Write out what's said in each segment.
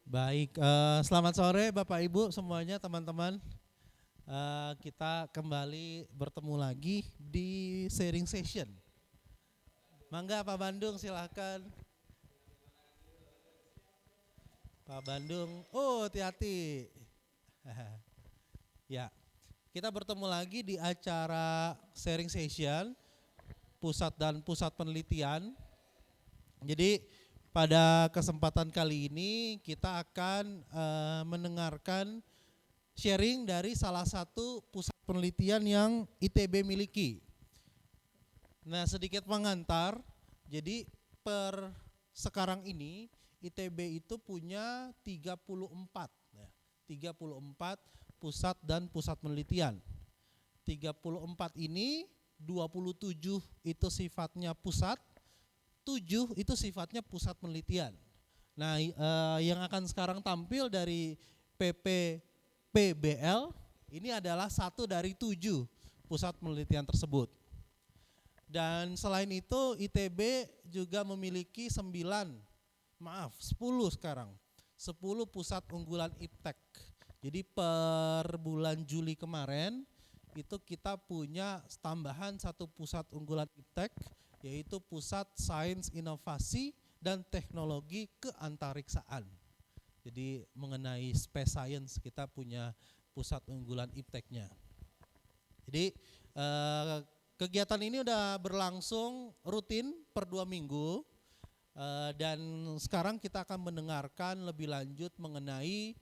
Baik, selamat sore Bapak Ibu semuanya teman-teman. Kita kembali bertemu lagi di sharing session. Mangga Pak Bandung silahkan. Pak Bandung, oh hati-hati. Ya, kita bertemu lagi di acara sharing session pusat dan pusat penelitian. Jadi pada kesempatan kali ini kita akan mendengarkan sharing dari salah satu pusat penelitian yang ITB miliki. Nah, sedikit mengantar, jadi per sekarang ini ITB itu punya 34 pusat dan pusat penelitian. 34 ini 27 itu sifatnya pusat, 7 itu sifatnya pusat penelitian. Nah, yang akan sekarang tampil dari PPPBL ini adalah satu dari 7 pusat penelitian tersebut. Dan selain itu ITB juga memiliki 10 sekarang. 10 pusat unggulan IPTEK. Jadi per bulan Juli kemarin itu kita punya tambahan satu pusat unggulan IPTEK, yaitu Pusat Sains Inovasi dan Teknologi Keantariksaan. Jadi mengenai space science kita punya pusat unggulan IPTEK-nya. Jadi kegiatan ini udah berlangsung rutin per 2 minggu dan sekarang kita akan mendengarkan lebih lanjut mengenai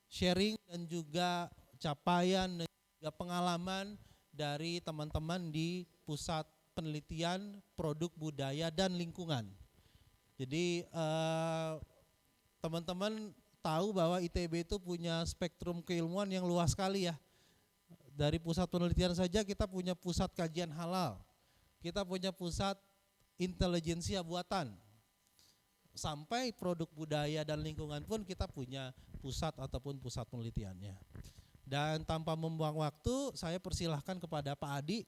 sharing dan juga capaian dan juga pengalaman dari teman-teman di Pusat Penelitian Produk Budaya dan Lingkungan. Jadi teman-teman tahu bahwa ITB itu punya spektrum keilmuan yang luas sekali ya. Dari pusat penelitian saja kita punya pusat kajian halal, kita punya pusat intelijensia buatan, sampai produk budaya dan lingkungan pun kita punya pusat ataupun pusat penelitiannya. Dan tanpa membuang waktu, saya persilahkan kepada Pak Adi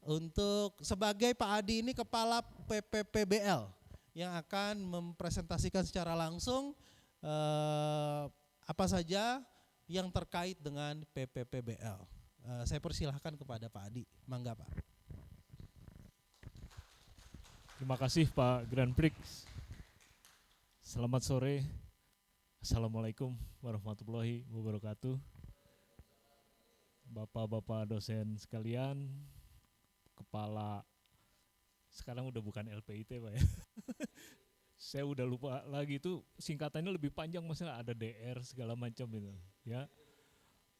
untuk sebagai Pak Adi ini kepala PPPBL yang akan mempresentasikan secara langsung apa saja yang terkait dengan PPPBL. Saya persilahkan kepada Pak Adi, mangga Pak. Terima kasih Pak Grand Prix. Selamat sore. Assalamualaikum warahmatullahi wabarakatuh. Bapak-bapak dosen sekalian, kepala, sekarang udah bukan LPIT Pak ya. Saya udah lupa lagi itu singkatannya lebih panjang, masalah ada DR segala macam itu ya.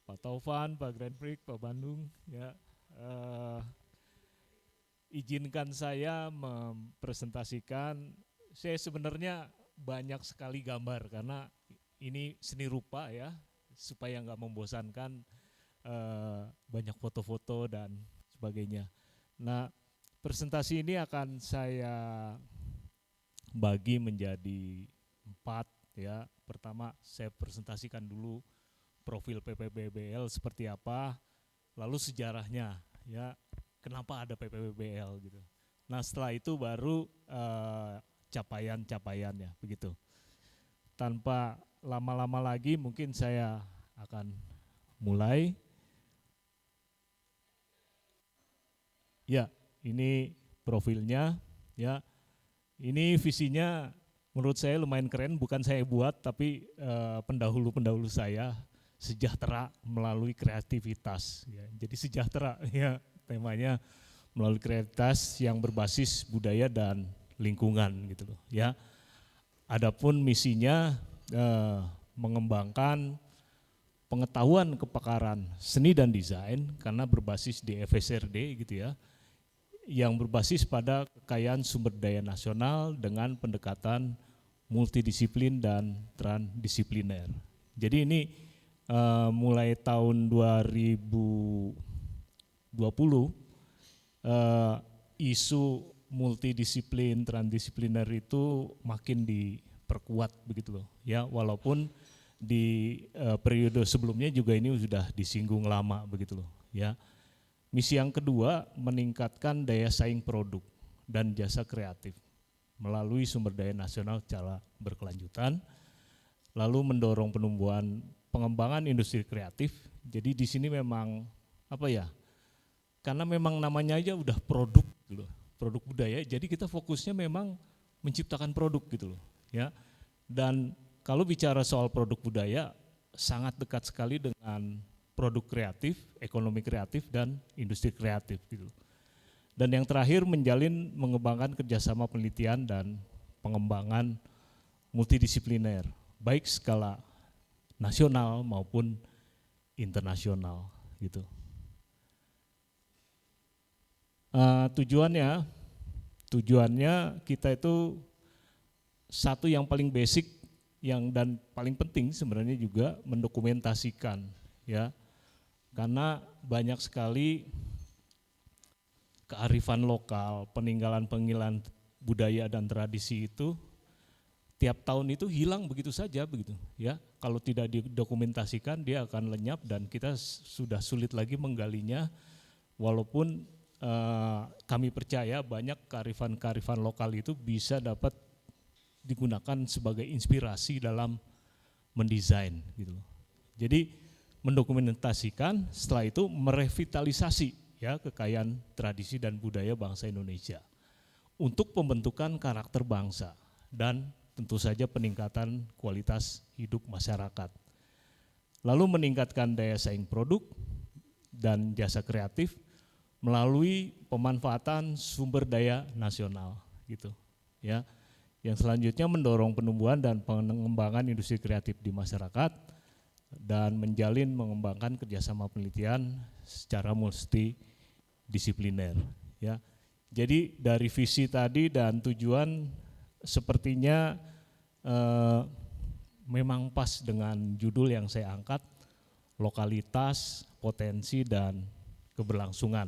Pak Taufan, Pak Grand Prix, Pak Bandung ya. Izinkan saya mempresentasikan, saya sebenarnya banyak sekali gambar karena ini seni rupa ya, supaya nggak membosankan, banyak foto-foto dan sebagainya. Nah, presentasi ini akan saya bagi menjadi 4 ya. Pertama saya presentasikan dulu profil PPPBL seperti apa, lalu sejarahnya ya, kenapa ada PPPBL gitu. Nah setelah itu baru capaian-capaiannya begitu. Tanpa lama-lama lagi mungkin saya akan mulai. Ya, ini profilnya ya. Ini visinya menurut saya lumayan keren, bukan saya buat tapi pendahulu-pendahulu saya. Sejahtera melalui kreativitas ya. Jadi sejahtera ya temanya, melalui kreativitas yang berbasis budaya dan lingkungan gitu loh ya. Adapun misinya mengembangkan pengetahuan kepakaran seni dan desain karena berbasis di FSRD gitu ya, yang berbasis pada kekayaan sumber daya nasional dengan pendekatan multidisiplin dan transdisipliner. Jadi ini mulai tahun 2020 isu multidisiplin, transdisipliner itu makin diperkuat begitu loh ya, walaupun di periode sebelumnya juga ini sudah disinggung lama begitu loh ya. Misi yang kedua meningkatkan daya saing produk dan jasa kreatif. melalui sumber daya nasional secara berkelanjutan, lalu mendorong penumbuhan pengembangan industri kreatif. Jadi di sini memang karena memang namanya aja udah produk gitu loh, produk budaya, jadi kita fokusnya memang menciptakan produk gitu loh ya. Dan kalau bicara soal produk budaya sangat dekat sekali dengan produk kreatif, ekonomi kreatif dan industri kreatif gitu. Dan yang terakhir menjalin mengembangkan kerjasama penelitian dan pengembangan multidisipliner, baik skala nasional maupun internasional gitu. Tujuannya kita itu satu yang paling basic dan paling penting sebenarnya juga mendokumentasikan ya, karena banyak sekali kearifan lokal, peninggalan budaya dan tradisi itu tiap tahun itu hilang begitu saja begitu ya. Kalau tidak didokumentasikan dia akan lenyap dan kita sudah sulit lagi menggalinya, walaupun kami percaya banyak kearifan lokal itu bisa dapat digunakan sebagai inspirasi dalam mendesain gitu. Jadi mendokumentasikan, setelah itu merevitalisasi ya kekayaan tradisi dan budaya bangsa Indonesia untuk pembentukan karakter bangsa dan tentu saja peningkatan kualitas hidup masyarakat. Lalu meningkatkan daya saing produk dan jasa kreatif melalui pemanfaatan sumber daya nasional gitu ya. Yang selanjutnya mendorong penumbuhan dan pengembangan industri kreatif di masyarakat dan mengembangkan kerjasama penelitian secara multidisipliner ya. Jadi dari visi tadi dan tujuan sepertinya memang pas dengan judul yang saya angkat, lokalitas, potensi dan keberlangsungan.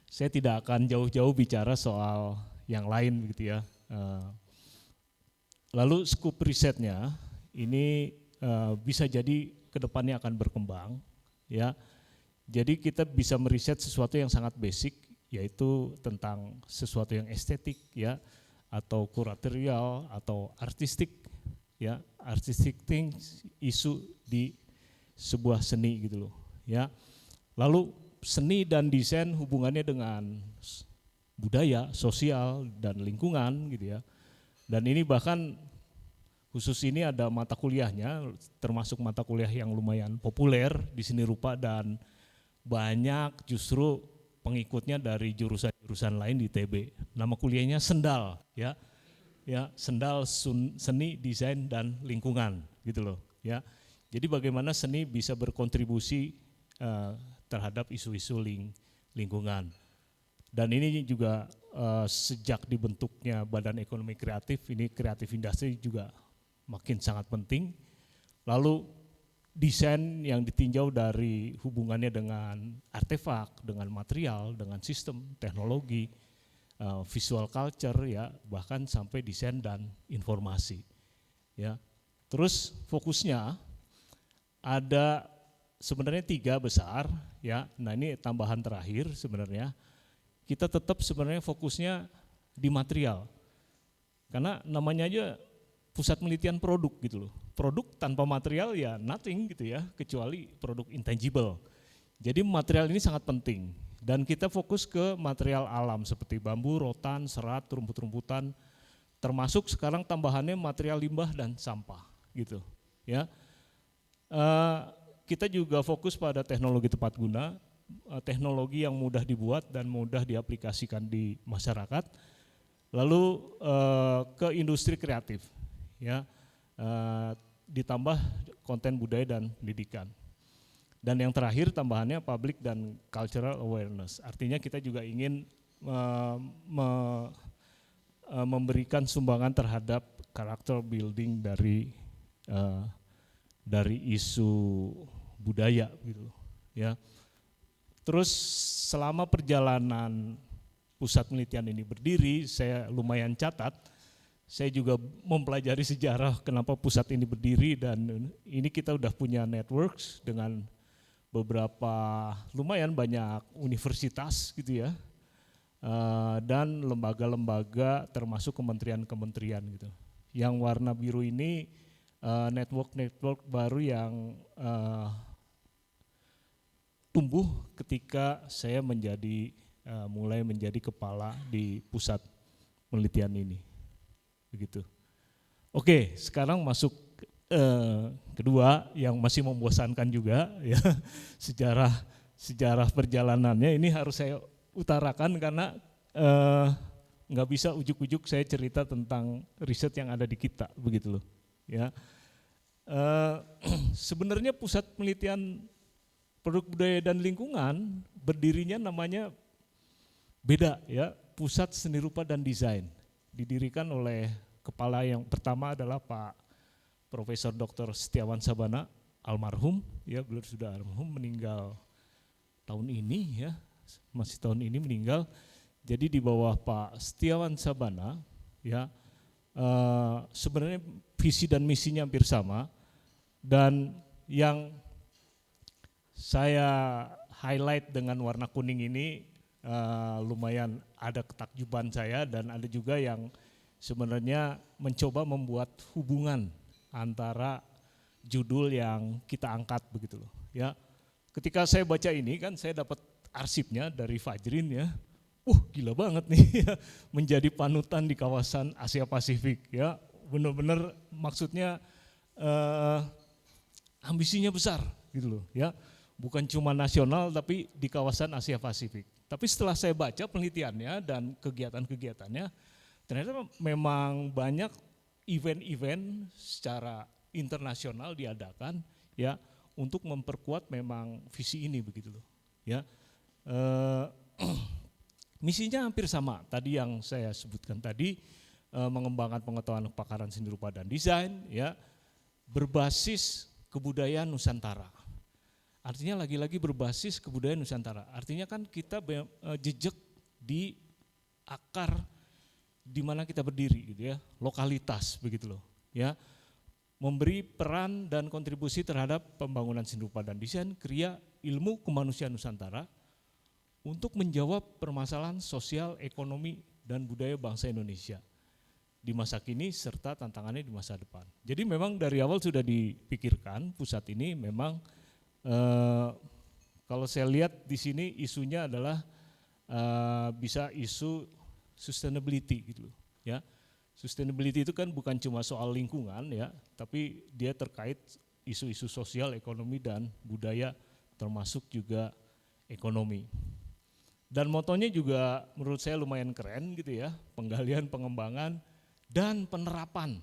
Saya tidak akan jauh-jauh bicara soal yang lain begitu ya. Lalu skup risetnya ini bisa jadi kedepannya akan berkembang ya. Jadi kita bisa meriset sesuatu yang sangat basic, yaitu tentang sesuatu yang estetik ya, atau kuratorial atau artistik ya, artistic things, isu di sebuah seni gitu loh ya. Lalu seni dan desain hubungannya dengan budaya, sosial dan lingkungan gitu ya. Dan ini bahkan khusus ini ada mata kuliahnya, termasuk mata kuliah yang lumayan populer di seni rupa dan banyak justru pengikutnya dari jurusan-jurusan lain di TB. Nama kuliahnya Sendal ya. Ya, Sendal Seni, Desain dan Lingkungan gitu loh ya. Jadi bagaimana seni bisa berkontribusi terhadap isu-isu lingkungan. Dan ini juga sejak dibentuknya Badan Ekonomi Kreatif, ini kreatif industri juga makin sangat penting. Lalu desain yang ditinjau dari hubungannya dengan artefak, dengan material, dengan sistem, teknologi, visual culture ya, bahkan sampai desain dan informasi ya. Terus fokusnya ada sebenarnya 3 besar ya. Nah ini tambahan terakhir sebenarnya, kita tetap sebenarnya fokusnya di material, karena namanya aja pusat penelitian produk gitu loh. Produk tanpa material ya nothing gitu ya, kecuali produk intangible. Jadi material ini sangat penting dan kita fokus ke material alam seperti bambu, rotan, serat, rumput-rumputan, termasuk sekarang tambahannya material limbah dan sampah gitu ya. Kita juga fokus pada teknologi tepat guna, teknologi yang mudah dibuat dan mudah diaplikasikan di masyarakat. Lalu ke industri kreatif ya, ditambah konten budaya dan pendidikan. Dan yang terakhir tambahannya public dan cultural awareness. Artinya kita juga ingin memberikan sumbangan terhadap karakter building dari isu budaya gitu ya. Terus selama perjalanan pusat penelitian ini berdiri, saya lumayan catat, saya juga mempelajari sejarah kenapa pusat ini berdiri, dan ini kita udah punya networks dengan beberapa lumayan banyak universitas gitu ya. dan lembaga-lembaga termasuk kementerian-kementerian gitu. Yang warna biru ini network-network baru yang tumbuh ketika saya mulai menjadi kepala di pusat penelitian ini, begitu. Oke, sekarang masuk kedua yang masih membosankan juga ya, sejarah perjalanannya ini harus saya utarakan karena nggak bisa ujuk-ujuk saya cerita tentang riset yang ada di kita, begitu loh. Ya, sebenarnya pusat penelitian produk budaya dan lingkungan berdirinya namanya beda ya, Pusat Seni Rupa dan Desain. Didirikan oleh kepala yang pertama adalah Pak Profesor Dr. Setiawan Sabana, almarhum ya, beliau sudah almarhum, meninggal tahun ini ya, masih tahun ini meninggal. Jadi di bawah Pak Setiawan Sabana ya, sebenarnya visi dan misinya hampir sama, dan yang saya highlight dengan warna kuning ini lumayan ada ketakjuban saya, dan ada juga yang sebenarnya mencoba membuat hubungan antara judul yang kita angkat, begitu loh ya. Ketika saya baca ini kan saya dapat arsipnya dari Fajrin ya, gila banget nih menjadi panutan di kawasan Asia Pasifik ya, benar-benar maksudnya ambisinya besar gitu loh ya, bukan cuma nasional tapi di kawasan Asia Pasifik. Tapi setelah saya baca penelitiannya dan kegiatan-kegiatannya, ternyata memang banyak event-event secara internasional diadakan ya untuk memperkuat memang visi ini, begitu loh ya. Misinya hampir sama tadi yang saya sebutkan tadi, mengembangkan pengetahuan kepakaran seni rupa dan desain ya, berbasis kebudayaan Nusantara. Artinya lagi-lagi berbasis kebudayaan Nusantara. Artinya kan kita jejak di akar di mana kita berdiri gitu ya, lokalitas, begitu loh ya. Memberi peran dan kontribusi terhadap pembangunan seni rupa dan desain, kriya ilmu kemanusiaan Nusantara untuk menjawab permasalahan sosial, ekonomi, dan budaya bangsa Indonesia di masa kini serta tantangannya di masa depan. Jadi memang dari awal sudah dipikirkan pusat ini memang kalau saya lihat di sini isunya adalah bisa isu sustainability gitu loh ya. Sustainability itu kan bukan cuma soal lingkungan ya, tapi dia terkait isu-isu sosial, ekonomi, dan budaya, termasuk juga ekonomi. Dan motonya juga menurut saya lumayan keren gitu ya, penggalian, pengembangan, dan penerapan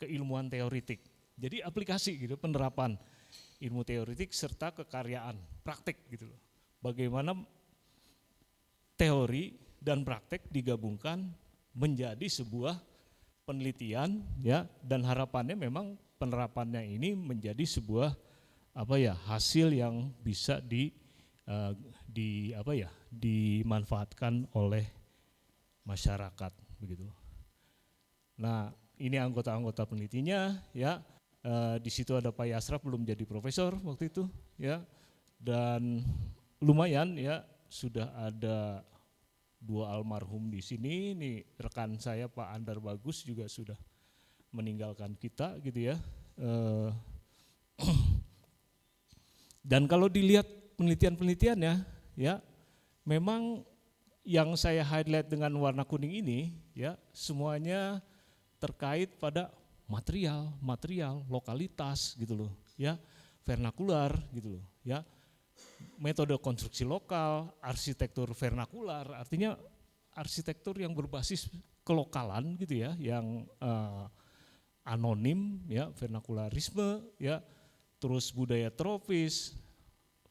keilmuan teoretik. Jadi aplikasi gitu, penerapan ilmu teoretik serta kekaryaan praktek gitu loh. Bagaimana teori dan praktek digabungkan menjadi sebuah penelitian ya, dan harapannya memang penerapannya ini menjadi sebuah hasil yang bisa dimanfaatkan oleh masyarakat, begitu. Nah, ini anggota-anggota penelitinya ya. Di situ ada Pak Yasraf, belum jadi profesor waktu itu ya, dan lumayan ya, sudah ada 2 almarhum di sini. Nih rekan saya Pak Andar Bagus juga sudah meninggalkan kita gitu ya. Dan kalau dilihat penelitian-penelitiannya ya, memang yang saya highlight dengan warna kuning ini ya, semuanya terkait pada material, lokalitas gitu loh ya, vernakular gitu loh ya, metode konstruksi lokal, arsitektur vernakular, artinya arsitektur yang berbasis kelokalan gitu ya, yang anonim ya, vernakularisme ya, terus budaya tropis,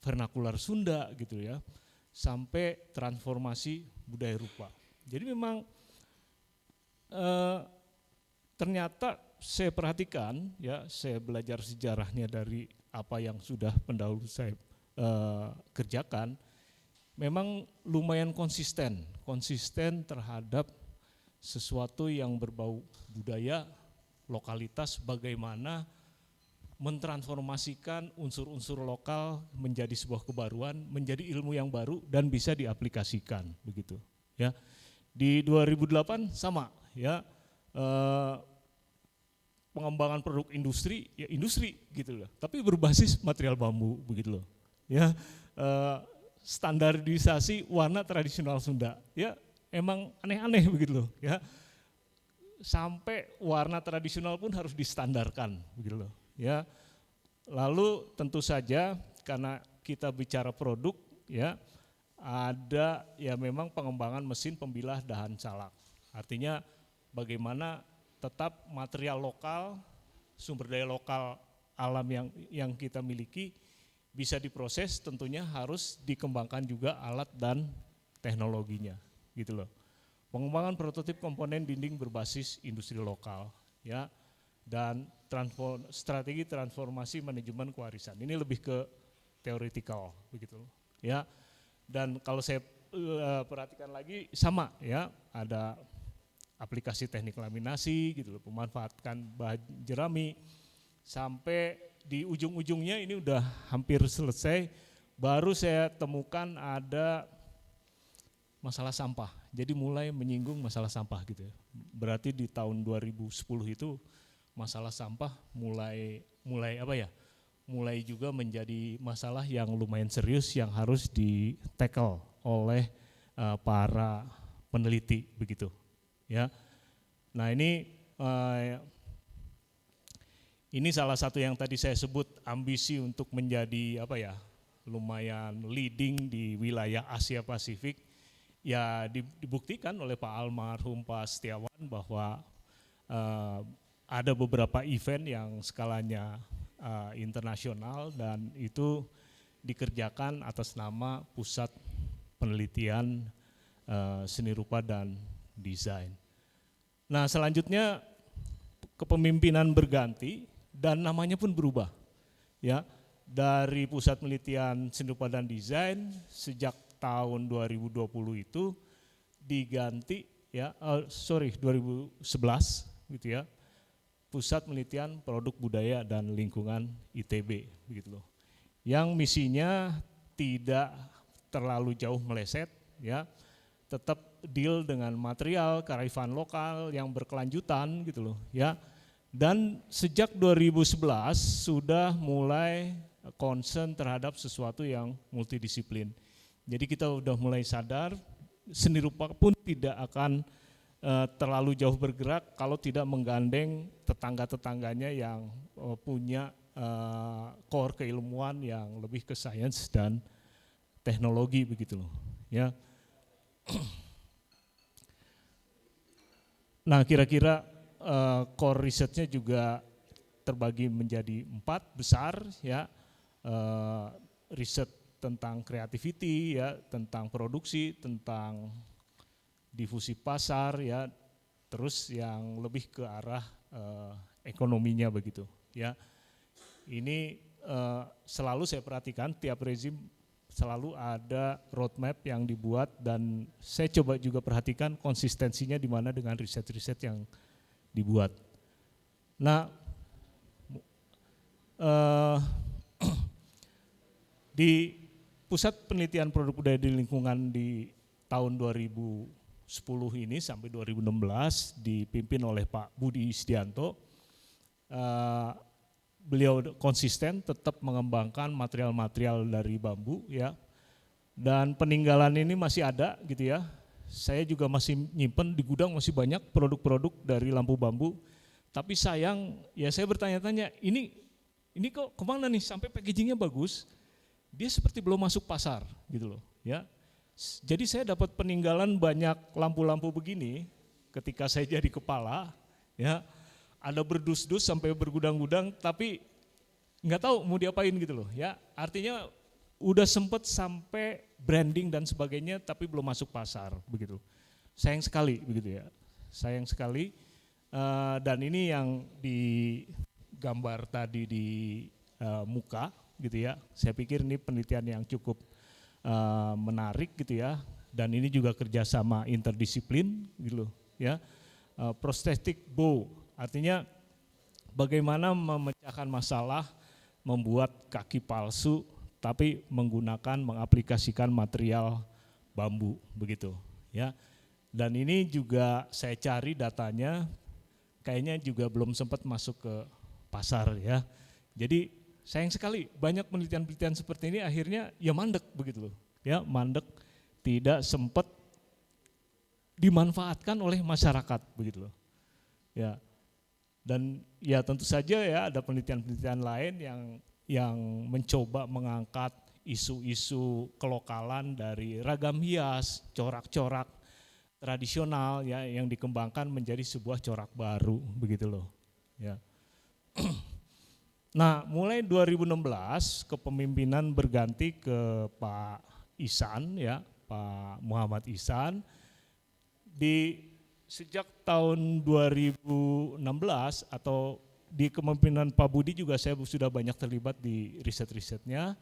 vernakular Sunda gitu ya, sampai transformasi budaya rupa. Jadi memang ternyata saya perhatikan ya, saya belajar sejarahnya dari apa yang sudah pendahulu saya kerjakan, memang lumayan konsisten terhadap sesuatu yang berbau budaya, lokalitas, bagaimana mentransformasikan unsur-unsur lokal menjadi sebuah kebaruan, menjadi ilmu yang baru dan bisa diaplikasikan, begitu ya. Di 2008 sama ya, pengembangan produk industri ya industri gitu loh, tapi berbasis material bambu begitu loh ya. Standarisasi warna tradisional Sunda ya, emang aneh-aneh begitu loh ya, sampai warna tradisional pun harus distandarkan begitu loh ya. Lalu tentu saja karena kita bicara produk ya, ada ya memang pengembangan mesin pembilah dahan salak. Artinya bagaimana tetap material lokal, sumber daya lokal alam yang kita miliki bisa diproses, tentunya harus dikembangkan juga alat dan teknologinya gitu loh. Pengembangan prototip komponen dinding berbasis industri lokal ya, dan strategi transformasi manajemen kewarisan. Ini lebih ke teoretikal begitu ya. Dan kalau saya perhatikan lagi sama ya, ada aplikasi teknik laminasi gitu loh, pemanfaatkan bahan jerami, sampai di ujung-ujungnya ini udah hampir selesai, baru saya temukan ada masalah sampah. Jadi mulai menyinggung masalah sampah gitu ya. Berarti di tahun 2010 itu masalah sampah mulai apa ya? Mulai juga menjadi masalah yang lumayan serius yang harus di-tackle oleh para peneliti begitu ya. Nah ini salah satu yang tadi saya sebut ambisi untuk menjadi apa ya, lumayan leading di wilayah Asia Pasifik ya, dibuktikan oleh Pak almarhum Pak Setiawan bahwa ada beberapa event yang skalanya internasional dan itu dikerjakan atas nama Pusat Penelitian Seni Rupa dan Desain. Nah selanjutnya kepemimpinan berganti dan namanya pun berubah ya, dari Pusat Penelitian Seni Rupa dan Desain sejak tahun 2020 itu diganti ya, 2011 gitu ya, Pusat Penelitian Produk Budaya dan Lingkungan ITB begitu loh. Yang misinya tidak terlalu jauh meleset ya, tetap deal dengan material kearifan lokal yang berkelanjutan gitu loh ya. Dan sejak 2011 sudah mulai concern terhadap sesuatu yang multidisiplin. Jadi kita udah mulai sadar seni rupa pun tidak akan terlalu jauh bergerak kalau tidak menggandeng tetangga-tetangganya yang punya core keilmuan yang lebih ke sains dan teknologi begitu loh ya. Nah kira-kira core risetnya juga terbagi menjadi 4 besar ya, riset tentang creativity ya, tentang produksi, tentang difusi pasar ya, terus yang lebih ke arah ekonominya begitu ya. Ini selalu saya perhatikan tiap rezim selalu ada roadmap yang dibuat dan saya coba juga perhatikan konsistensinya di mana dengan riset-riset yang dibuat. Nah di Pusat Penelitian Produk Budaya di Lingkungan di tahun 2010 ini sampai 2016 dipimpin oleh Pak Budi Isdianto. Beliau konsisten tetap mengembangkan material-material dari bambu ya, dan peninggalan ini masih ada gitu ya. Saya juga masih nyimpen di gudang, masih banyak produk-produk dari lampu bambu. Tapi sayang ya, saya bertanya-tanya ini kok kemana nih, sampai packagingnya bagus, dia seperti belum masuk pasar gitu loh ya. Jadi saya dapat peninggalan banyak lampu-lampu begini ketika saya jadi kepala ya, ada berdus-dus sampai bergudang-gudang tapi nggak tahu mau diapain gitu loh ya. Artinya udah sempet sampai branding dan sebagainya tapi belum masuk pasar begitu. Sayang sekali begitu ya, sayang sekali. Dan ini yang digambar tadi di muka gitu ya. Saya pikir ini penelitian yang cukup menarik gitu ya, dan ini juga kerjasama interdisiplin gitu loh ya. Prosthetic bow artinya bagaimana memecahkan masalah membuat kaki palsu tapi mengaplikasikan material bambu begitu ya. Dan ini juga saya cari datanya, kayaknya juga belum sempat masuk ke pasar ya. Jadi sayang sekali banyak penelitian-penelitian seperti ini akhirnya ya mandek begitu loh. Ya, mandek, tidak sempat dimanfaatkan oleh masyarakat begitu loh. Ya. Dan ya tentu saja ya ada penelitian-penelitian lain yang mencoba mengangkat isu-isu kelokalan dari ragam hias, corak-corak tradisional ya yang dikembangkan menjadi sebuah corak baru begitu loh. Ya. Nah, mulai 2016 kepemimpinan berganti ke Pak Ihsan ya, Pak Muhammad Ihsan. Sejak tahun 2016 atau di kepemimpinan Pak Budi juga saya sudah banyak terlibat di riset-risetnya.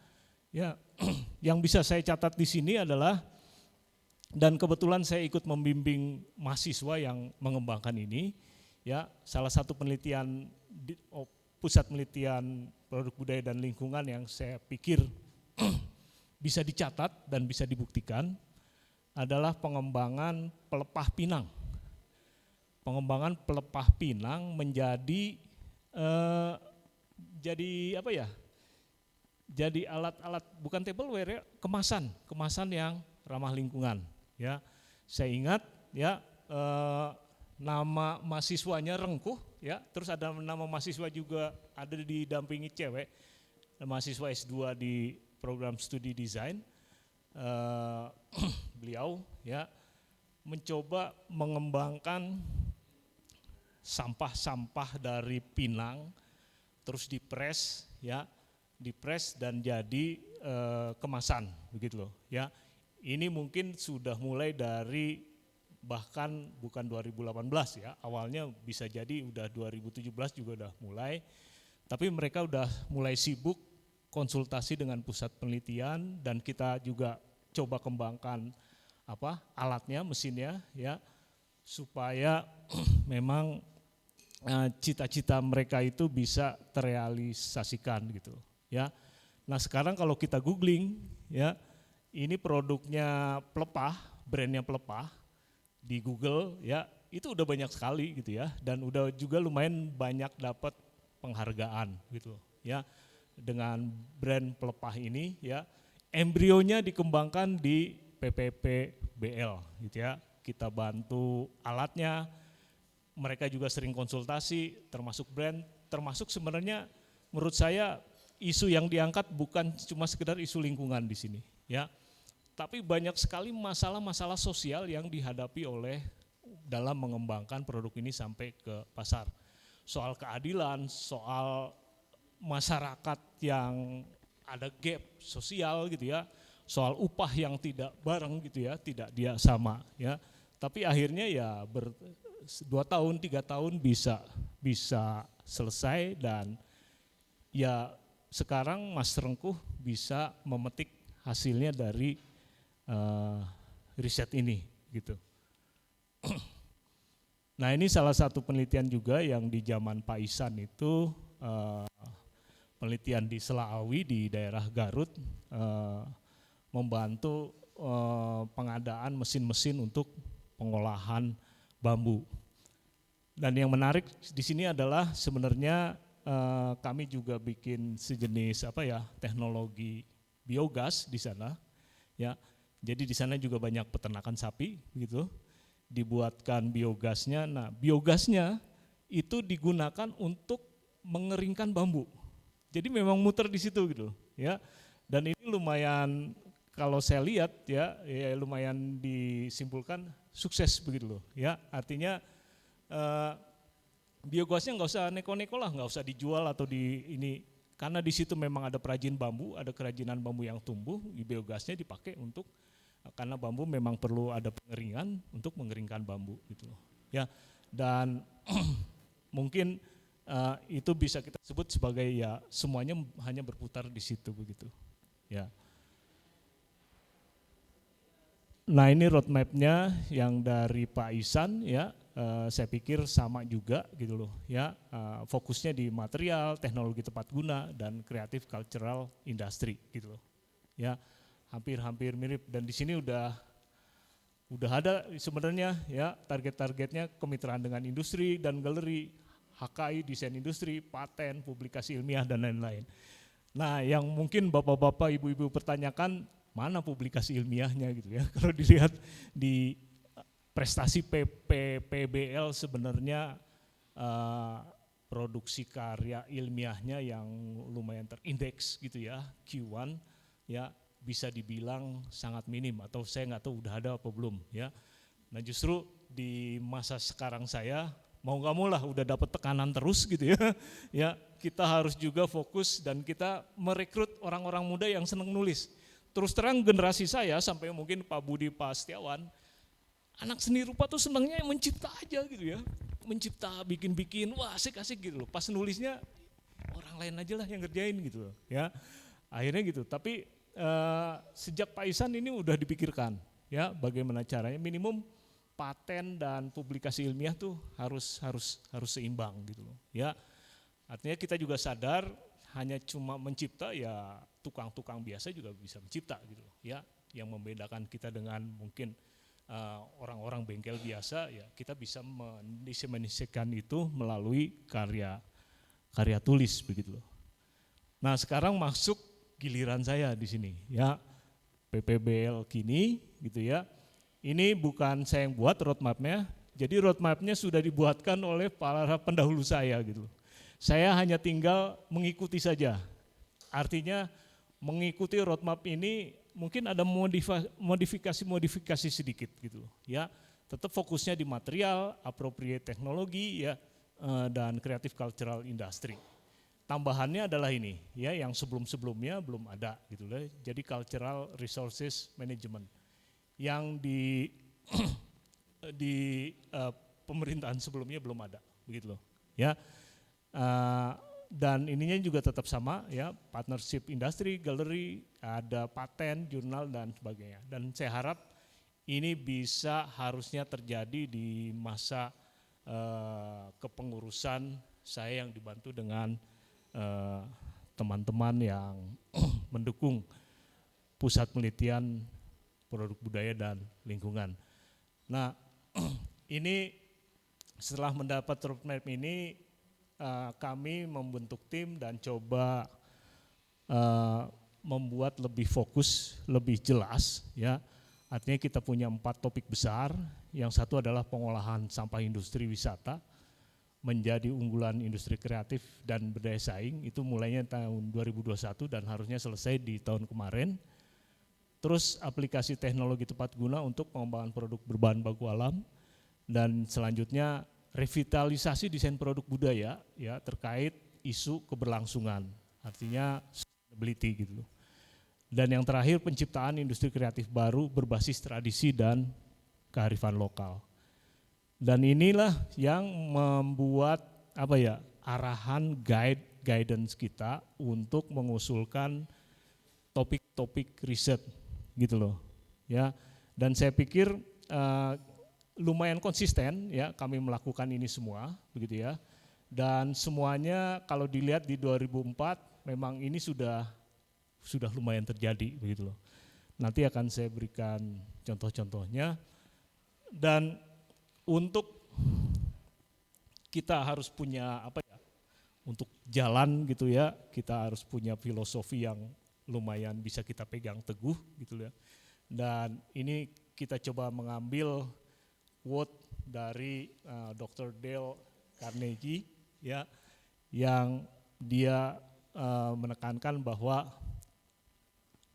Ya, yang bisa saya catat di sini adalah, dan kebetulan saya ikut membimbing mahasiswa yang mengembangkan ini. Ya, salah satu penelitian pusat penelitian produk budaya dan lingkungan yang saya pikir bisa dicatat dan bisa dibuktikan adalah pengembangan pelepah pinang. Pengembangan pelepah pinang menjadi jadi apa ya? Jadi alat-alat bukan tableware ya, kemasan yang ramah lingkungan. Ya, saya ingat ya nama mahasiswanya Rengkuh ya, terus ada nama mahasiswa juga ada didampingi cewek, mahasiswa S2 di program studi desain. Beliau ya mencoba mengembangkan sampah-sampah dari pinang terus dipres ya, dipres dan jadi kemasan begitu loh ya. Ini mungkin sudah mulai dari bahkan bukan 2018 ya, awalnya bisa jadi udah 2017 juga udah mulai, tapi mereka udah mulai sibuk konsultasi dengan pusat penelitian dan kita juga coba kembangkan alatnya, mesinnya ya, supaya memang cita-cita mereka itu bisa terrealisasikan gitu ya. Nah sekarang kalau kita googling ya, ini produknya pelepah, brandnya pelepah di Google ya, itu udah banyak sekali gitu ya, dan udah juga lumayan banyak dapat penghargaan gitu ya dengan brand pelepah ini ya. Embrionya dikembangkan di PPPBL gitu ya, kita bantu alatnya. Mereka juga sering konsultasi, termasuk brand, termasuk sebenarnya menurut saya isu yang diangkat bukan cuma sekedar isu lingkungan di sini, ya, tapi banyak sekali masalah-masalah sosial yang dihadapi oleh dalam mengembangkan produk ini sampai ke pasar. Soal keadilan, soal masyarakat yang ada gap sosial gitu ya, soal upah yang tidak bareng gitu ya, tidak dia sama ya, tapi akhirnya ya 2 tahun 3 tahun bisa selesai, dan ya sekarang Mas Rengkuh bisa memetik hasilnya dari riset ini gitu. Nah ini salah satu penelitian juga yang di zaman Pak Ihsan itu penelitian di Selaawi di daerah Garut, membantu pengadaan mesin-mesin untuk pengolahan bambu. Dan yang menarik di sini adalah sebenarnya kami juga bikin sejenis teknologi biogas di sana ya. Jadi di sana juga banyak peternakan sapi gitu. Dibuatkan biogasnya. Nah, biogasnya itu digunakan untuk mengeringkan bambu. Jadi memang muter di situ gitu ya. Dan ini lumayan, kalau saya lihat ya lumayan disimpulkan sukses begitu loh ya. Artinya biogasnya nggak usah neko-neko lah, nggak usah dijual atau karena di situ memang ada perajin bambu, ada kerajinan bambu yang tumbuh, biogasnya dipakai untuk, karena bambu memang perlu ada pengeringan untuk mengeringkan bambu gitu loh ya. Dan mungkin itu bisa kita sebut sebagai ya semuanya hanya berputar di situ begitu ya. Nah ini roadmapnya yang dari Pak Ihsan ya, saya pikir sama juga gitu loh ya, fokusnya di material, teknologi tepat guna, dan creative cultural industry gitu loh ya, hampir mirip. Dan di sini udah Udah ada sebenarnya ya target-targetnya kemitraan dengan industri dan galeri, HKI, desain industri, paten, publikasi ilmiah dan lain-lain. Nah, yang mungkin bapak-bapak, ibu-ibu pertanyakan, mana publikasi ilmiahnya gitu ya. Kalau dilihat di prestasi PBL sebenarnya produksi karya ilmiahnya yang lumayan terindeks gitu ya, Q1 ya bisa dibilang sangat minim, atau saya nggak tahu udah ada apa belum ya. Nah justru di masa sekarang saya mau nggak mau lah udah dapat tekanan terus gitu ya, ya kita harus juga fokus dan kita merekrut orang-orang muda yang senang nulis. Terus terang generasi saya sampai mungkin Pak Budi, Pak Setiawan, anak seni rupa tuh senangnya mencipta aja gitu ya, mencipta, bikin-bikin, wah asik-asik gitu loh. Pas nulisnya orang lain aja lah yang ngerjain gitu loh, ya. Akhirnya gitu. Tapi sejak Pak Isan ini udah dipikirkan, ya, bagaimana caranya minimum paten dan publikasi ilmiah tuh harus seimbang gitu loh, ya. Artinya kita juga sadar hanya cuma mencipta ya tukang-tukang biasa juga bisa mencipta gitu loh, ya. Yang membedakan kita dengan mungkin orang-orang bengkel biasa ya kita bisa mendiseminasikan itu melalui karya tulis begitu loh. Nah sekarang masuk giliran saya di sini ya, PPBL kini gitu ya. Ini bukan saya yang buat roadmapnya, jadi roadmapnya sudah dibuatkan oleh para pendahulu saya gitu loh. Saya hanya tinggal mengikuti saja. Artinya mengikuti roadmap ini mungkin ada modifikasi sedikit gitu ya. Tetap fokusnya di material, appropriate teknologi ya, dan creative cultural industry. Tambahannya adalah ini ya, yang sebelum-sebelumnya belum ada gitu loh. Jadi cultural resources management yang di pemerintahan sebelumnya belum ada begitu loh ya. Dan ininya juga tetap sama ya, partnership industri, galeri, ada paten, jurnal dan sebagainya. Dan saya harap ini bisa harusnya terjadi di masa kepengurusan saya yang dibantu dengan teman-teman yang mendukung Pusat Penelitian Produk Budaya dan Lingkungan. Nah ini setelah mendapat roadmap ini kami membentuk tim dan coba membuat lebih fokus, lebih jelas ya. Artinya kita punya 4 topik besar, yang satu adalah pengolahan sampah industri wisata menjadi unggulan industri kreatif dan berdaya saing, itu mulainya tahun 2021 dan harusnya selesai di tahun kemarin. Terus aplikasi teknologi tepat guna untuk pengembangan produk berbahan baku alam, dan selanjutnya revitalisasi desain produk budaya ya terkait isu keberlangsungan, artinya sustainability gitu. Dan yang terakhir penciptaan industri kreatif baru berbasis tradisi dan kearifan lokal. Dan inilah yang membuat arahan guidance kita untuk mengusulkan topik-topik riset gitu loh ya. Dan saya pikir lumayan konsisten ya kami melakukan ini semua begitu ya, dan semuanya kalau dilihat di 2004 memang ini sudah lumayan terjadi begitu loh. Nanti akan saya berikan contoh-contohnya. Dan untuk kita harus punya untuk jalan gitu ya, kita harus punya filosofi yang lumayan bisa kita pegang teguh gitu ya. Dan ini kita coba mengambil quote dari Dr. Dale Carnegie ya, yang dia menekankan bahwa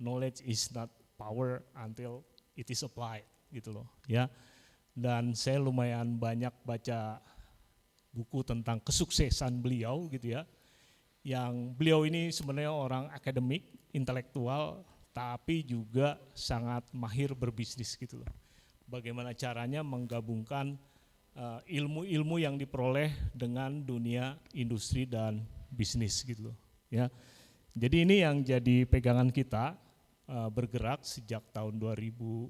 knowledge is not power until it is applied gitu loh ya. Dan saya lumayan banyak baca buku tentang kesuksesan beliau gitu ya, yang beliau ini sebenarnya orang akademik, intelektual, tapi juga sangat mahir berbisnis gitu loh. Bagaimana caranya menggabungkan ilmu-ilmu yang diperoleh dengan dunia industri dan bisnis gitu loh ya. Jadi ini yang jadi pegangan kita bergerak sejak tahun 2021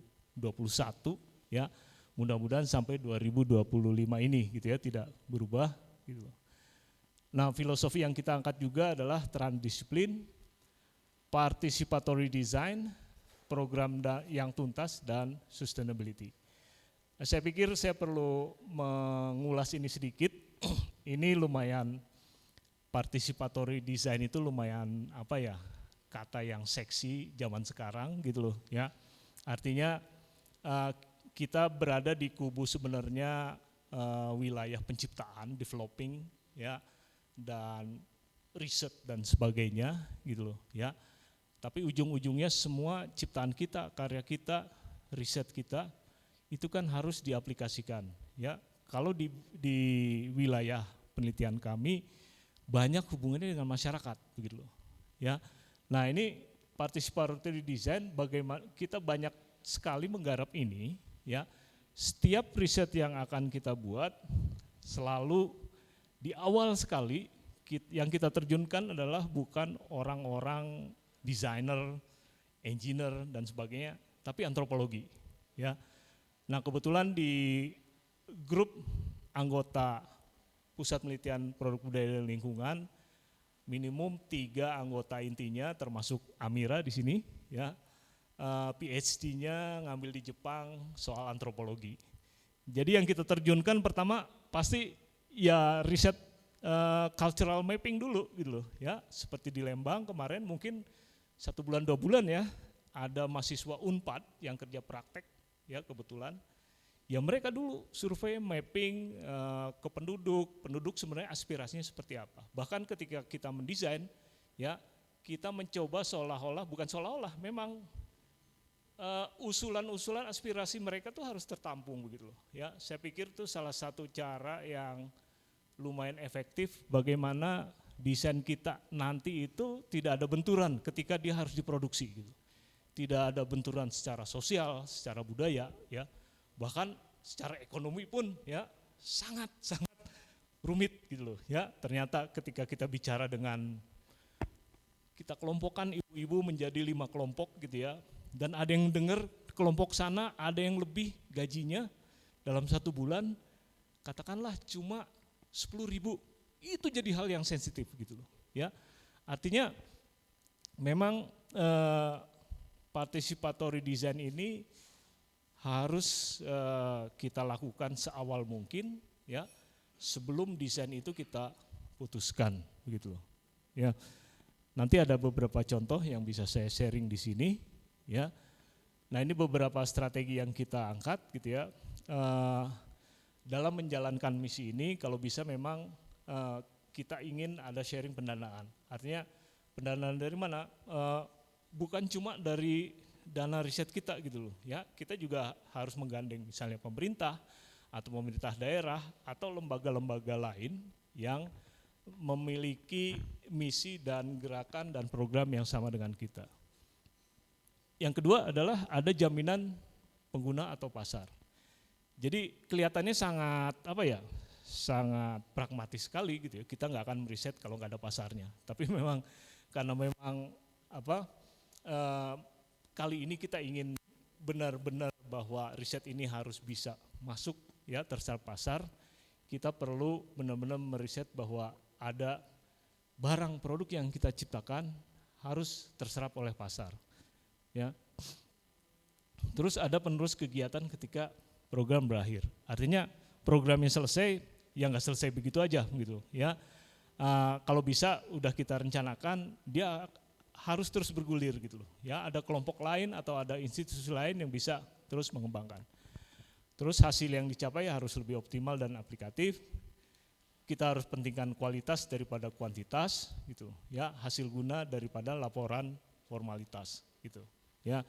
ya. Mudah-mudahan sampai 2025 ini gitu ya, tidak berubah gitu loh. Nah, filosofi yang kita angkat juga adalah transdisiplin, participatory design, program yang tuntas, dan sustainability. Saya pikir saya perlu mengulas ini sedikit. Ini lumayan, participatory design itu lumayan apa ya, kata yang seksi zaman sekarang gitu loh ya. Artinya kita berada di kubu sebenarnya wilayah penciptaan, developing ya, dan riset dan sebagainya gitu loh ya. Tapi ujung-ujungnya semua ciptaan kita, karya kita, riset kita itu kan harus diaplikasikan ya. Kalau di wilayah penelitian kami banyak hubungannya dengan masyarakat begitu loh ya. Nah, ini participatory design, bagaimana kita banyak sekali menggarap ini ya. Setiap riset yang akan kita buat selalu di awal sekali yang kita terjunkan adalah bukan orang-orang desainer, engineer dan sebagainya, tapi antropologi ya. Nah, kebetulan di grup anggota Pusat Penelitian Produk Budaya dan Lingkungan minimum 3 anggota intinya, termasuk Amira di sini ya, PhD-nya ngambil di Jepang soal antropologi. Jadi yang kita terjunkan pertama pasti ya riset cultural mapping dulu gitu loh ya. Seperti di Lembang kemarin mungkin 1 bulan 2 bulan ya, ada mahasiswa Unpad yang kerja praktek ya kebetulan. Ya mereka dulu survei mapping ke penduduk sebenarnya aspirasinya seperti apa. Bahkan ketika kita mendesain ya, kita mencoba seolah-olah, bukan seolah-olah, memang usulan-usulan aspirasi mereka tuh harus tertampung begitu loh ya. Saya pikir itu salah satu cara yang lumayan efektif bagaimana desain kita nanti itu tidak ada benturan ketika dia harus diproduksi gitu. Tidak ada benturan secara sosial, secara budaya ya. Bahkan secara ekonomi pun ya sangat rumit gitu loh ya. Ternyata ketika kita bicara dengan, kita kelompokkan ibu-ibu menjadi 5 kelompok gitu ya, dan ada yang dengar kelompok sana ada yang lebih gajinya dalam 1 bulan katakanlah cuma 10.000, itu jadi hal yang sensitif gitu loh ya. Artinya memang participatory design ini harus kita lakukan seawal mungkin ya, sebelum desain itu kita putuskan begitu loh ya. Nanti ada beberapa contoh yang bisa saya sharing di sini ya. Nah, ini beberapa strategi yang kita angkat gitu ya. Dalam menjalankan misi ini kalau bisa memang kita ingin ada sharing pendanaan. Artinya pendanaan dari mana? Bukan cuma dari dana riset kita gitu loh ya, kita juga harus menggandeng misalnya pemerintah atau pemerintah daerah atau lembaga-lembaga lain yang memiliki misi dan gerakan dan program yang sama dengan kita. Yang kedua adalah ada jaminan pengguna atau pasar. Jadi kelihatannya sangat apa ya, sangat pragmatis sekali gitu ya, kita nggak akan meriset kalau nggak ada pasarnya. Tapi memang karena memang apa, kali ini kita ingin benar-benar bahwa riset ini harus bisa masuk ya terserap pasar, kita perlu benar-benar meriset bahwa ada barang produk yang kita ciptakan harus terserap oleh pasar ya. Terus ada penerus kegiatan ketika program berakhir, artinya programnya selesai ya nggak selesai begitu aja gitu ya. Kalau bisa udah kita rencanakan dia harus terus bergulir gitu loh ya, ada kelompok lain atau ada institusi lain yang bisa terus mengembangkan. Terus hasil yang dicapai harus lebih optimal dan aplikatif. Kita harus pentingkan kualitas daripada kuantitas gitu ya, hasil guna daripada laporan formalitas gitu ya.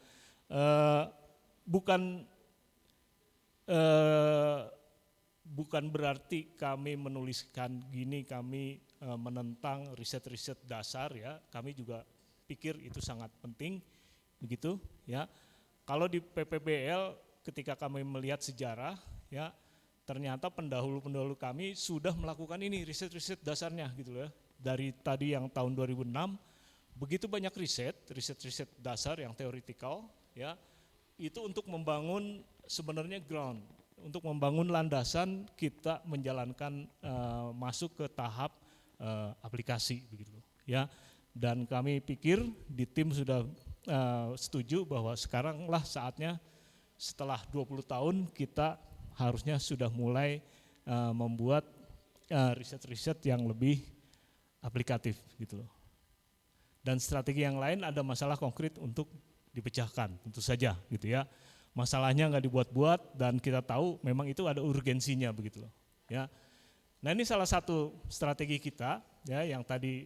Bukan berarti kami menuliskan gini, kami menentang riset-riset dasar ya, kami juga pikir itu sangat penting begitu ya. Kalau di PPBL ketika kami melihat sejarah ya, ternyata pendahulu-pendahulu kami sudah melakukan ini riset-riset dasarnya gitu ya. Dari tadi yang tahun 2006 begitu banyak riset dasar yang theoretical ya, itu untuk membangun sebenarnya ground, untuk membangun landasan kita menjalankan masuk ke tahap aplikasi begitu ya. Dan kami pikir di tim sudah setuju bahwa sekaranglah saatnya setelah 20 tahun kita harusnya sudah mulai membuat riset-riset yang lebih aplikatif gitu loh. Dan strategi yang lain ada masalah konkret untuk dipecahkan, tentu saja gitu ya. Masalahnya nggak dibuat-buat dan kita tahu memang itu ada urgensinya begitu loh. Ya. Nah ini salah satu strategi kita ya yang tadi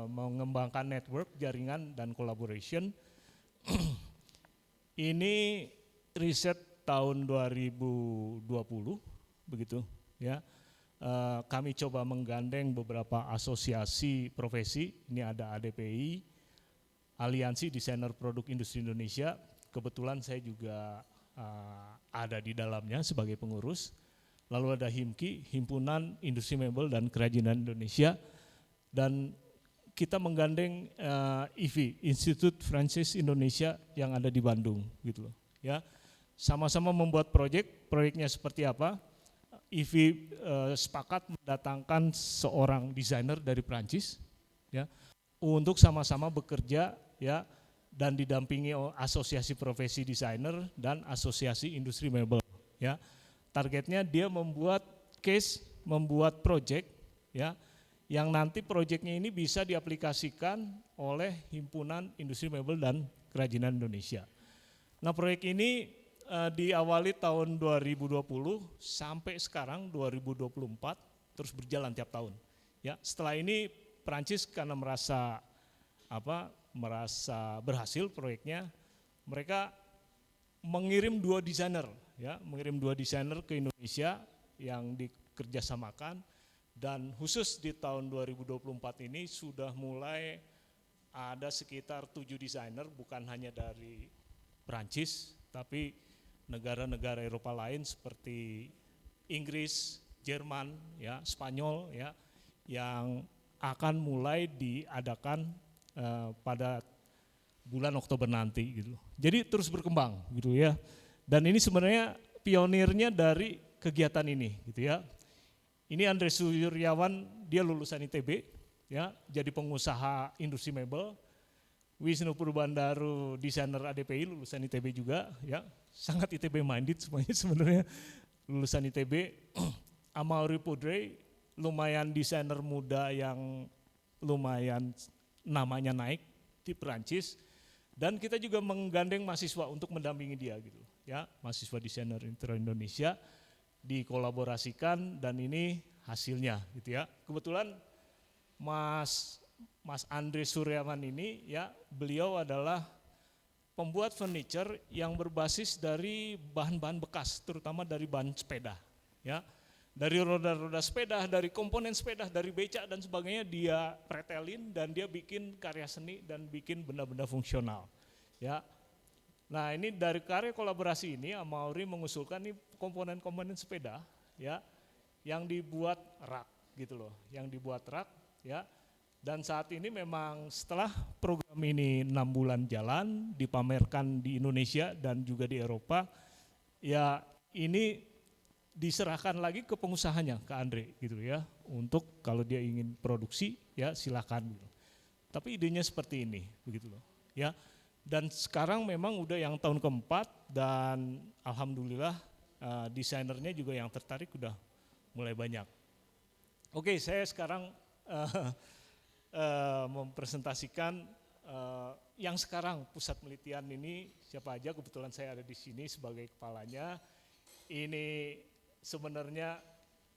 mengembangkan network, jaringan dan collaboration. Ini riset tahun 2020 begitu ya. Kami coba menggandeng beberapa asosiasi profesi, ini ada ADPI, Aliansi Desainer Produk Industri Indonesia, kebetulan saya juga ada di dalamnya sebagai pengurus. Lalu ada HIMKI, Himpunan Industri Mebel dan Kerajinan Indonesia, dan kita menggandeng IFI, Institut Francis Indonesia yang ada di Bandung gitu loh. Ya, sama-sama membuat proyeknya seperti apa. IFI sepakat mendatangkan seorang desainer dari Prancis, ya, untuk sama-sama bekerja ya dan didampingi asosiasi profesi desainer dan asosiasi industri mebel ya. Targetnya dia membuat case, membuat project ya yang nanti projectnya ini bisa diaplikasikan oleh Himpunan Industri Mebel dan Kerajinan Indonesia. Nah, proyek ini diawali tahun 2020 sampai sekarang 2024 terus berjalan tiap tahun. Ya, setelah ini Prancis karena merasa berhasil proyeknya, mereka mengirim 2 desainer ke Indonesia yang dikerjasamakan, dan khusus di tahun 2024 ini sudah mulai ada sekitar 7 desainer, bukan hanya dari Prancis tapi negara-negara Eropa lain seperti Inggris, Jerman, ya, Spanyol ya, yang akan mulai diadakan pada bulan Oktober nanti gitu. Jadi terus berkembang gitu ya. Dan ini sebenarnya pionirnya dari kegiatan ini gitu ya. Ini Andre Suryawan, dia lulusan ITB ya, jadi pengusaha industri mebel. Wisnu Purbandaru, desainer ADPI, lulusan ITB juga ya. Sangat ITB minded semuanya sebenarnya, lulusan ITB. Amaury Poudre, lumayan desainer muda yang lumayan namanya naik di Perancis, dan kita juga menggandeng mahasiswa untuk mendampingi dia gitu ya, mahasiswa desainer Indonesia dikolaborasikan, dan ini hasilnya gitu ya. Kebetulan Mas Andre Suryawan ini ya, beliau adalah pembuat furniture yang berbasis dari bahan-bahan bekas, terutama dari ban sepeda ya. Dari roda-roda sepeda, dari komponen sepeda, dari becak dan sebagainya dia pretelin dan dia bikin karya seni dan bikin benda-benda fungsional. Ya. Nah, ini dari karya kolaborasi ini Amaury mengusulkan nih komponen-komponen sepeda ya yang dibuat rak gitu loh, yang dibuat rak ya. Dan saat ini memang setelah program ini 6 bulan jalan, dipamerkan di Indonesia dan juga di Eropa, ya ini diserahkan lagi ke pengusahanya, ke Andre gitu ya, untuk kalau dia ingin produksi ya silakan gitu. Tapi idenya seperti ini begitu loh ya. Dan sekarang memang udah yang tahun keempat, dan alhamdulillah desainernya juga yang tertarik udah mulai banyak. Oke, saya sekarang mempresentasikan yang sekarang pusat penelitian ini siapa aja. Kebetulan saya ada di sini sebagai kepalanya. Ini sebenarnya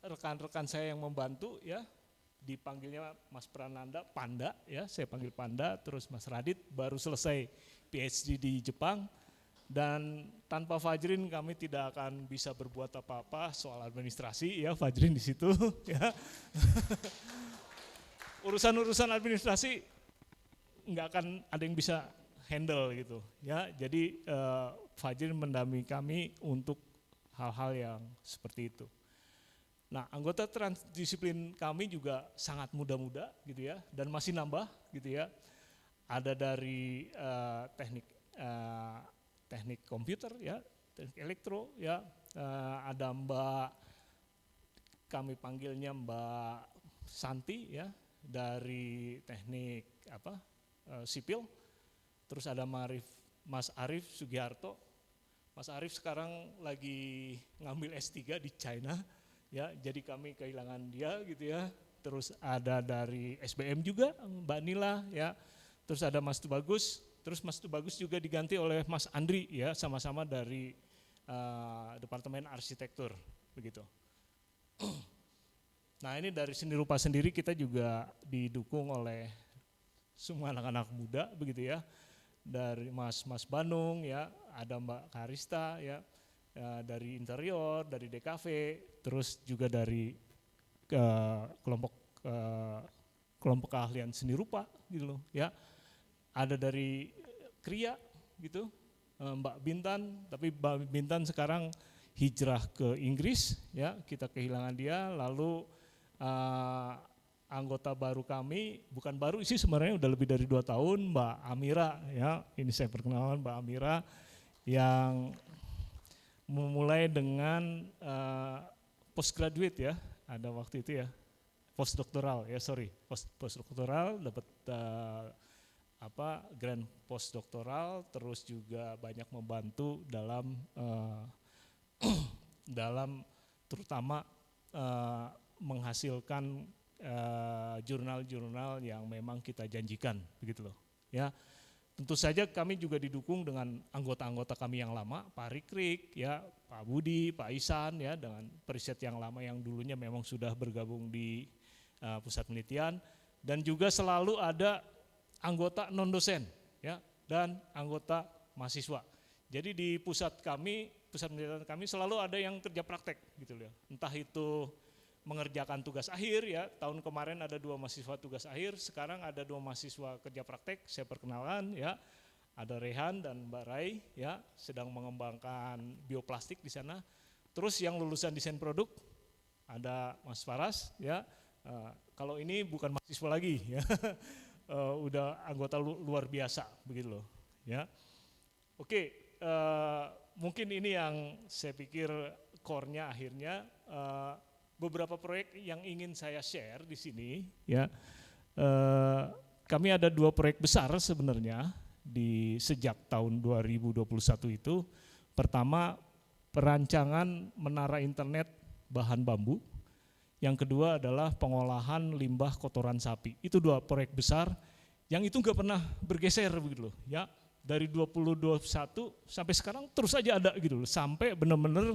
rekan-rekan saya yang membantu ya, dipanggilnya Mas Prananda, Panda ya, saya panggil Panda, terus Mas Radit baru selesai PhD di Jepang, dan tanpa Fajrin kami tidak akan bisa berbuat apa-apa soal administrasi ya, Fajrin di situ ya. Urusan-urusan administrasi nggak akan ada yang bisa handle gitu ya, jadi Fajrin mendampingi kami untuk hal-hal yang seperti itu. Nah, anggota transdisiplin kami juga sangat muda-muda gitu ya, dan masih nambah gitu ya. Ada dari teknik komputer ya, teknik elektro ya, ada Mbak, kami panggilnya Mbak Santi ya, dari teknik sipil. Terus ada Mas Arif Sugiharto, Mas Arief sekarang lagi ngambil S3 di China, ya, jadi kami kehilangan dia gitu ya. Terus ada dari SBM juga Mbak Nila, ya. Terus ada Mas Tubagus, terus Mas Tubagus juga diganti oleh Mas Andri, ya, sama-sama dari Departemen Arsitektur, begitu. Nah ini dari seni rupa sendiri kita juga didukung oleh semua anak-anak muda, begitu ya. Dari Mas Bandung, ya, ada Mbak Karista, ya, dari interior, dari DKV, terus juga dari kelompok keahlian seni rupa gitu loh, ya. Ada dari Kria gitu, Mbak Bintan, tapi Mbak Bintan sekarang hijrah ke Inggris, ya, kita kehilangan dia. Lalu anggota baru kami, bukan baru sih sebenarnya udah lebih dari 2 tahun, Mbak Amira, ya, ini saya perkenalkan Mbak Amira yang memulai dengan postgraduate, ya, ada waktu itu ya, postdoktoral, ya, postdoktoral, dapat grant postdoktoral, terus juga banyak membantu dalam dalam terutama menghasilkan jurnal-jurnal yang memang kita janjikan, begitu loh, ya. Tentu saja kami juga didukung dengan anggota-anggota kami yang lama, Pak Rikrik, ya, Pak Budi, Pak Isan, ya, dengan periset yang lama yang dulunya memang sudah bergabung di pusat penelitian, dan juga selalu ada anggota non dosen, ya, dan anggota mahasiswa. Jadi di pusat penelitian kami selalu ada yang kerja praktek, gitu loh, entah itu mengerjakan tugas akhir, ya. Tahun kemarin ada 2 mahasiswa tugas akhir, sekarang ada 2 mahasiswa kerja praktek. Saya perkenalkan, ya, ada Rehan dan Mbak Rai, ya, sedang mengembangkan bioplastik di sana. Terus yang lulusan desain produk ada Mas Faras, ya. Kalau ini bukan mahasiswa lagi, ya, udah anggota luar biasa, begitu loh, ya. Oke, mungkin ini yang saya pikir core-nya akhirnya. Beberapa proyek yang ingin saya share di sini, ya. Kami ada 2 proyek besar sebenarnya di sejak tahun 2021 itu. Pertama, perancangan menara internet bahan bambu. Yang kedua adalah pengolahan limbah kotoran sapi. Itu 2 proyek besar yang itu nggak pernah bergeser, begitu loh, ya. Dari 2021 sampai sekarang terus aja ada, gitu loh, sampai benar-benar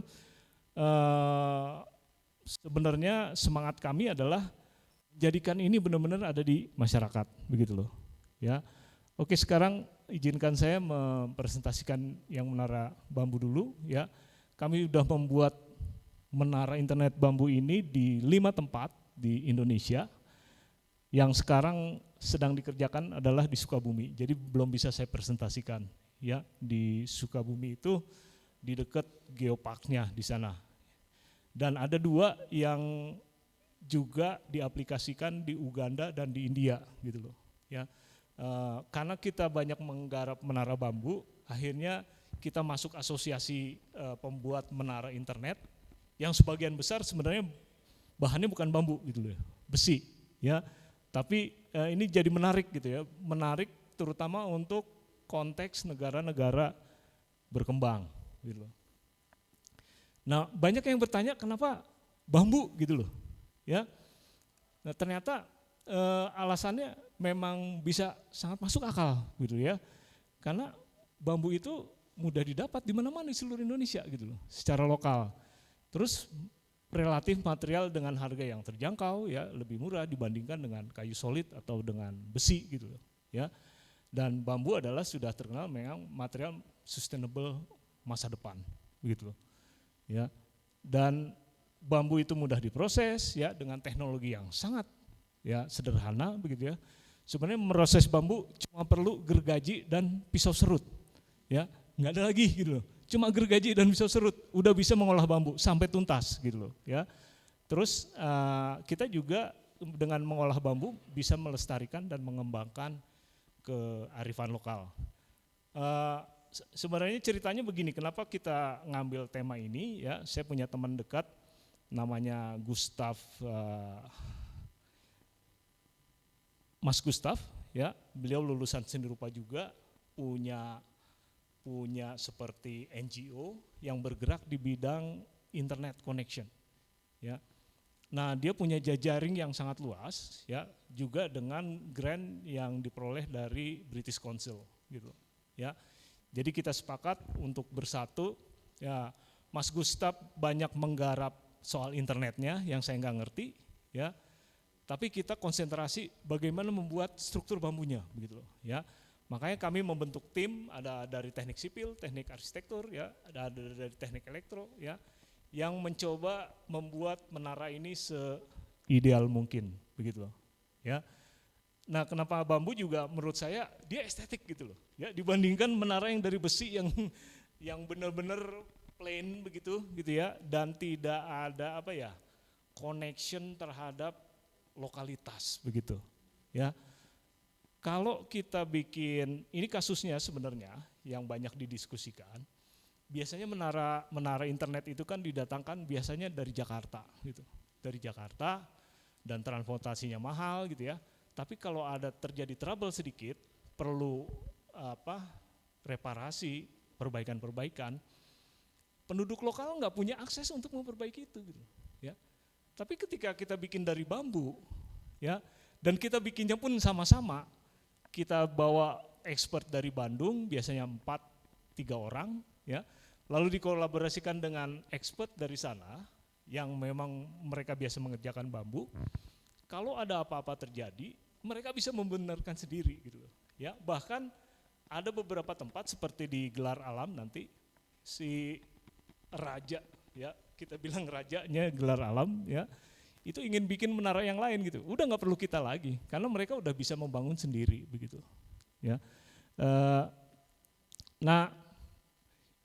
sebenarnya semangat kami adalah jadikan ini benar-benar ada di masyarakat, begitu loh, ya. Oke, sekarang izinkan saya mempresentasikan yang menara bambu dulu, ya. Kami sudah membuat menara internet bambu ini di 5 tempat di Indonesia. Yang sekarang sedang dikerjakan adalah di Sukabumi. Jadi belum bisa saya presentasikan, ya. Di Sukabumi itu di dekat geoparknya di sana. Dan ada 2 yang juga diaplikasikan di Uganda dan di India, gitu loh, ya. Karena kita banyak menggarap menara bambu, akhirnya kita masuk asosiasi pembuat menara internet yang sebagian besar sebenarnya bahannya bukan bambu, gitu loh, besi, ya. Tapi ini jadi menarik, gitu ya, menarik terutama untuk konteks negara-negara berkembang, gitu loh. Nah, banyak yang bertanya kenapa bambu, gitu loh, ya. Nah, ternyata alasannya memang bisa sangat masuk akal, gitu ya. Karena bambu itu mudah didapat di mana-mana di seluruh Indonesia, gitu loh, secara lokal. Terus relatif material dengan harga yang terjangkau, ya, lebih murah dibandingkan dengan kayu solid atau dengan besi, gitu loh, ya. Dan bambu adalah sudah terkenal memang material sustainable masa depan, begitu loh, ya. Dan bambu itu mudah diproses, ya, dengan teknologi yang sangat, ya, sederhana, begitu ya. Sebenarnya memproses bambu cuma perlu gergaji dan pisau serut, ya, nggak ada lagi, gitu loh. Cuma gergaji dan pisau serut udah bisa mengolah bambu sampai tuntas, gitu loh, ya. Terus kita juga dengan mengolah bambu bisa melestarikan dan mengembangkan kearifan lokal. Sebenarnya ceritanya begini, kenapa kita ngambil tema ini, ya. Saya punya teman dekat namanya Mas Gustaf, ya. Beliau lulusan seni rupa juga, punya punya seperti NGO yang bergerak di bidang internet connection, ya. Nah, dia punya jejaring yang sangat luas, ya, juga dengan grant yang diperoleh dari British Council, gitu, ya. Jadi kita sepakat untuk bersatu, ya. Mas Gustaf banyak menggarap soal internetnya yang saya nggak ngerti, ya. Tapi kita konsentrasi bagaimana membuat struktur bambunya, begitu loh, ya. Makanya kami membentuk tim, ada dari teknik sipil, teknik arsitektur, ya, ada dari teknik elektro, ya, yang mencoba membuat menara ini seideal mungkin, begitu loh, ya. Nah, kenapa bambu juga menurut saya dia estetik gitu loh, ya, dibandingkan menara yang dari besi yang benar-benar plain begitu, gitu ya, dan tidak ada apa ya, connection terhadap lokalitas begitu, ya. Kalau kita bikin, ini kasusnya sebenarnya yang banyak didiskusikan, biasanya menara internet itu kan didatangkan biasanya dari Jakarta gitu. Dari Jakarta dan transportasinya mahal gitu ya. Tapi kalau ada terjadi trouble sedikit, perlu reparasi, perbaikan-perbaikan, penduduk lokal nggak punya akses untuk memperbaiki itu gitu, ya. Tapi ketika kita bikin dari bambu, ya, dan kita bikinnya pun sama-sama, kita bawa expert dari Bandung, biasanya 3 orang, ya, lalu dikolaborasikan dengan expert dari sana, yang memang mereka biasa mengerjakan bambu. Kalau ada apa-apa terjadi, mereka bisa membenarkan sendiri, gitu, ya. Bahkan ada beberapa tempat seperti di Gelar Alam nanti si raja, ya, kita bilang rajanya Gelar Alam, ya, itu ingin bikin menara yang lain gitu, udah nggak perlu kita lagi, karena mereka udah bisa membangun sendiri begitu, ya. Nah,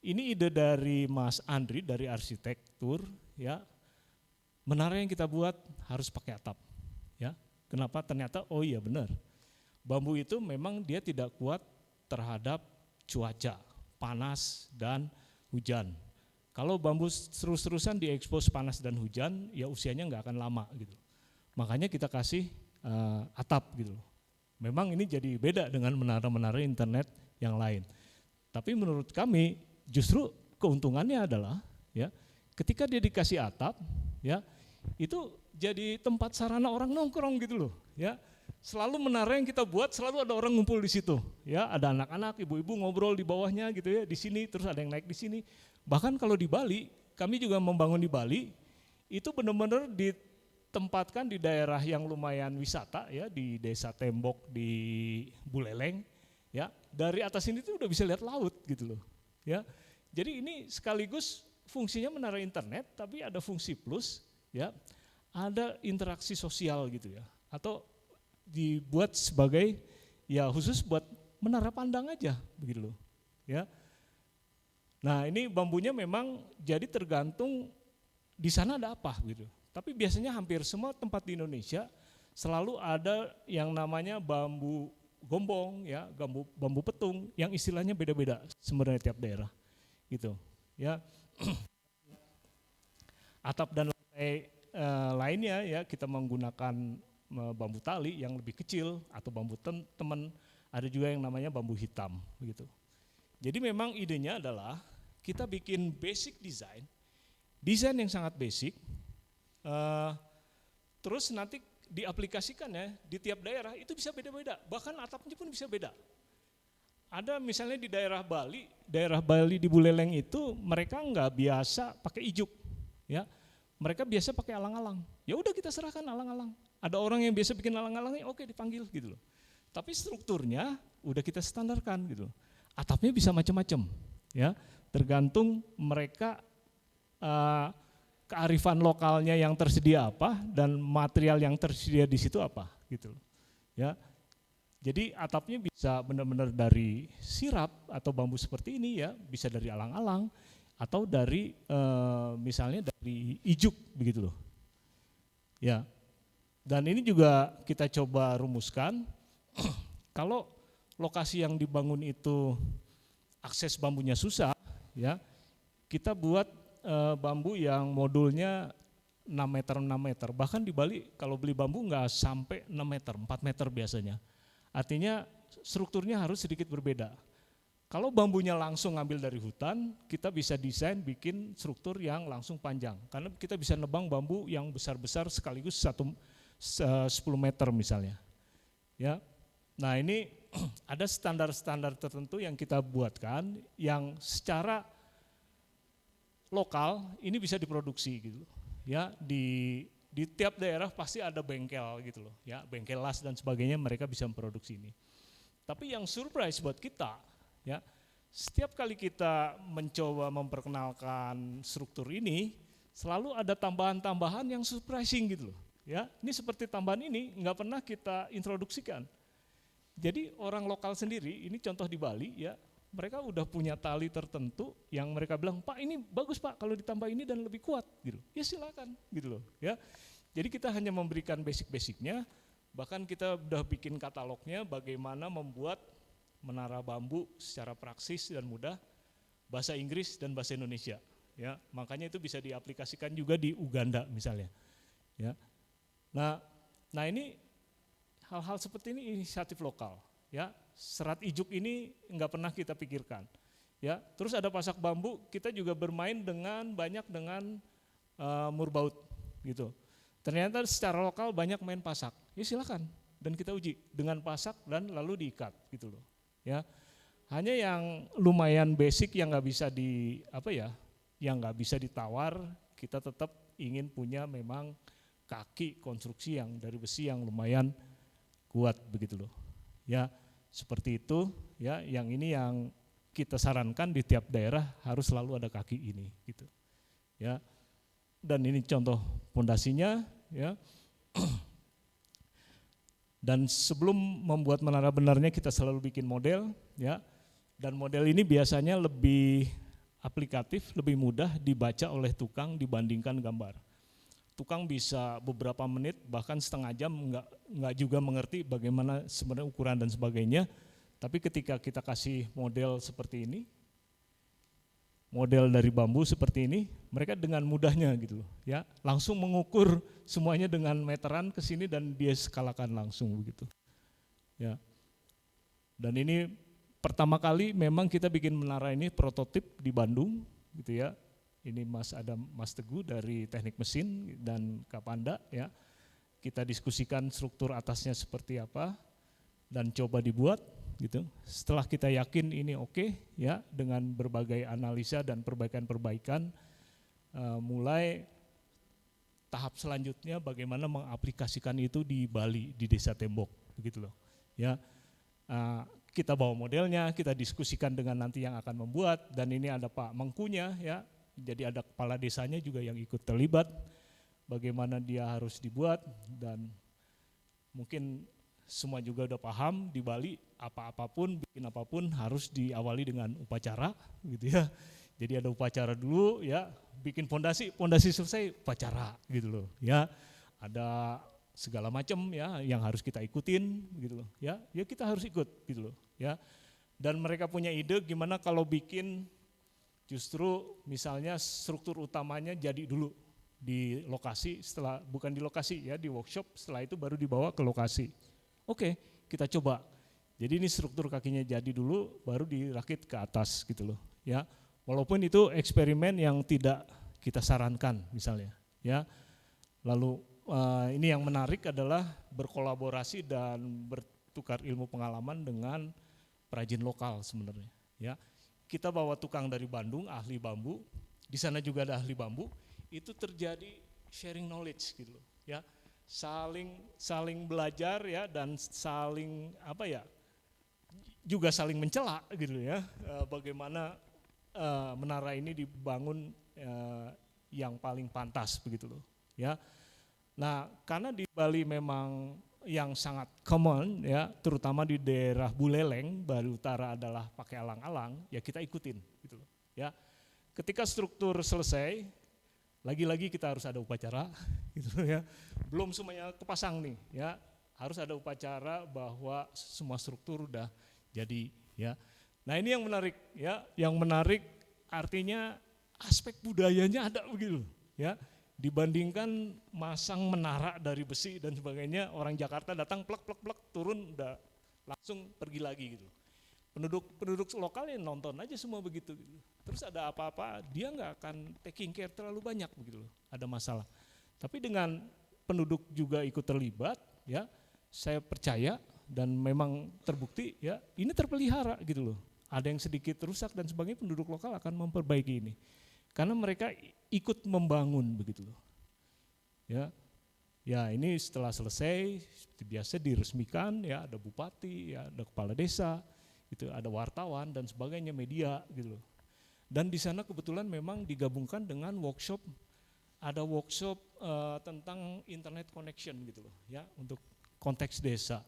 ini ide dari Mas Andri dari arsitektur, ya. Menara yang kita buat harus pakai atap, ya. Kenapa? Ternyata oh iya benar, bambu itu memang dia tidak kuat terhadap cuaca, panas dan hujan. Kalau bambu terus-terusan diekspos panas dan hujan, ya usianya nggak akan lama gitu. Makanya kita kasih atap gitu. Memang ini jadi beda dengan menara-menara internet yang lain. Tapi menurut kami justru keuntungannya adalah, ya, ketika dia dikasih atap, ya, itu jadi tempat sarana orang nongkrong gitu loh, ya. Selalu menara yang kita buat selalu ada orang ngumpul di situ, ya, ada anak-anak, ibu-ibu ngobrol di bawahnya gitu ya, di sini, terus ada yang naik di sini. Bahkan kalau di Bali, kami juga membangun di Bali, itu benar-benar ditempatkan di daerah yang lumayan wisata, ya, di Desa Tembok di Buleleng, ya. Dari atas ini tuh udah bisa lihat laut gitu loh, ya. Jadi ini sekaligus fungsinya menara internet, tapi ada fungsi plus, ya, ada interaksi sosial gitu ya, atau dibuat sebagai ya khusus buat menara pandang aja begitu loh, ya. Nah, ini bambunya memang jadi tergantung di sana ada apa gitu. Tapi biasanya hampir semua tempat di Indonesia selalu ada yang namanya bambu gombong, ya, bambu petung, yang istilahnya beda-beda sebenarnya tiap daerah gitu, ya. Atap dan lantai lainnya, ya, kita menggunakan bambu tali yang lebih kecil atau bambu temen, ada juga yang namanya bambu hitam begitu. Jadi memang idenya adalah kita bikin basic design yang sangat basic, terus nanti diaplikasikan ya di tiap daerah itu bisa beda-beda, bahkan atapnya pun bisa beda. Ada misalnya di daerah Bali di Buleleng itu mereka nggak biasa pakai ijuk, ya, mereka biasa pakai alang-alang. Ya udah kita serahkan alang-alang. Ada orang yang biasa bikin alang-alangnya, oke dipanggil gitu loh. Tapi strukturnya udah kita standarkan gitu. Atapnya bisa macam-macam, ya, tergantung mereka kearifan lokalnya yang tersedia apa dan material yang tersedia di situ apa gitu, ya. Jadi atapnya bisa benar-benar dari sirap atau bambu seperti ini, ya, bisa dari alang-alang atau dari misalnya dari ijuk begitu loh, ya. Dan ini juga kita coba rumuskan. Kalau lokasi yang dibangun itu akses bambunya susah, ya, kita buat bambu yang modulnya 6 meter 6 meter. Bahkan di Bali kalau beli bambu nggak sampai 6 meter, 4 meter biasanya. Artinya strukturnya harus sedikit berbeda. Kalau bambunya langsung ngambil dari hutan, kita bisa desain bikin struktur yang langsung panjang. Karena kita bisa nebang bambu yang besar-besar sekaligus 10 meter misalnya. Ya. Nah ini ada standar-standar tertentu yang kita buatkan yang secara lokal ini bisa diproduksi gitu. Ya, di tiap daerah pasti ada bengkel gitu loh. Ya, bengkel las dan sebagainya mereka bisa memproduksi ini. Tapi yang surprise buat kita, ya, setiap kali kita mencoba memperkenalkan struktur ini, selalu ada tambahan-tambahan yang surprising gitu loh. Ya, ini seperti tambahan ini nggak pernah kita introduksikan. Jadi orang lokal sendiri, ini contoh di Bali ya, mereka udah punya tali tertentu yang mereka bilang, Pak ini bagus Pak kalau ditambah ini dan lebih kuat gitu. Ya silakan gitu loh ya. Jadi kita hanya memberikan basic-basicnya, bahkan kita udah bikin katalognya bagaimana membuat menara bambu secara praksis dan mudah, bahasa Inggris dan bahasa Indonesia. Ya, makanya itu bisa diaplikasikan juga di Uganda misalnya. Ya, nah ini hal-hal seperti ini inisiatif lokal. Ya, serat ijuk ini nggak pernah kita pikirkan. Ya, terus ada pasak bambu, kita juga bermain banyak dengan murbaut gitu. Ternyata secara lokal banyak main pasak. Ya silakan dan kita uji dengan pasak dan lalu diikat gitu loh. Ya, hanya yang lumayan basic yang nggak bisa yang nggak bisa ditawar, kita tetap ingin punya memang kaki konstruksi yang dari besi yang lumayan kuat begitu loh. Ya, seperti itu ya, yang ini yang kita sarankan di tiap daerah harus selalu ada kaki ini gitu. Ya. Dan ini contoh pondasinya ya. Dan sebelum membuat menara benarnya kita selalu bikin model ya. Dan model ini biasanya lebih aplikatif, lebih mudah dibaca oleh tukang dibandingkan gambar. Tukang bisa beberapa menit bahkan setengah jam nggak juga mengerti bagaimana sebenarnya ukuran dan sebagainya. Tapi ketika kita kasih model seperti ini, model dari bambu seperti ini, mereka dengan mudahnya gitu loh, ya, langsung mengukur semuanya dengan meteran ke sini dan dia skalakan langsung begitu. Ya. Dan ini pertama kali memang kita bikin menara ini prototip di Bandung gitu ya. Ini ada Mas Teguh dari Teknik Mesin dan Kapanda ya. Kita diskusikan struktur atasnya seperti apa dan coba dibuat gitu. Setelah kita yakin ini oke ya, dengan berbagai analisa dan perbaikan-perbaikan, mulai tahap selanjutnya bagaimana mengaplikasikan itu di Bali, di Desa Tembok begitu loh. Ya, kita bawa modelnya, kita diskusikan dengan nanti yang akan membuat, dan ini ada Pak Mengkunya ya, jadi ada kepala desanya juga yang ikut terlibat, bagaimana dia harus dibuat, dan mungkin semua juga udah paham di Bali apa-apapun, bikin apapun harus diawali dengan upacara gitu ya. Jadi ada upacara dulu ya, bikin pondasi selesai upacara gitu loh ya. Ada segala macam ya yang harus kita ikutin gitu loh ya. Ya kita harus ikut gitu loh ya. Dan mereka punya ide gimana kalau bikin justru misalnya struktur utamanya jadi dulu di lokasi, setelah bukan di lokasi ya, di workshop, setelah itu baru dibawa ke lokasi. Oke, kita coba. Jadi ini struktur kakinya jadi dulu, baru dirakit ke atas gitu loh. Ya, walaupun itu eksperimen yang tidak kita sarankan misalnya. Ya, lalu ini yang menarik adalah berkolaborasi dan bertukar ilmu pengalaman dengan perajin lokal sebenarnya. Ya, kita bawa tukang dari Bandung, ahli bambu. Di sana juga ada ahli bambu. Itu terjadi sharing knowledge gitu loh. Ya. Saling belajar ya, dan saling juga saling mencela gitu ya, bagaimana menara ini dibangun yang paling pantas begitu loh ya. Nah karena di Bali memang yang sangat common ya, terutama di daerah Buleleng, Bali Utara adalah pakai alang-alang, ya kita ikutin gitu loh ya. Ketika struktur selesai, lagi-lagi kita harus ada upacara gitu ya. Belum semuanya kepasang nih ya, harus ada upacara bahwa semua struktur udah jadi ya. Nah ini yang menarik ya, yang menarik artinya aspek budayanya ada begitu ya. Dibandingkan masang menara dari besi dan sebagainya, orang Jakarta datang plek turun udah langsung pergi lagi gitu. penduduk lokal yang nonton aja semua begitu. Gitu. Terus ada apa-apa dia nggak akan taking care terlalu banyak begitu loh. Ada masalah. Tapi dengan penduduk juga ikut terlibat, ya saya percaya dan memang terbukti ya ini terpelihara gitu loh. Ada yang sedikit rusak dan sebagainya, penduduk lokal akan memperbaiki ini. Karena mereka ikut membangun begitu loh. Ya ini setelah selesai seperti biasa diresmikan, ya ada bupati, ya ada kepala desa, gitu, ada wartawan dan sebagainya, media gitu loh. Dan di sana kebetulan memang digabungkan dengan workshop, ada workshop tentang internet connection gitu loh, ya untuk konteks desa.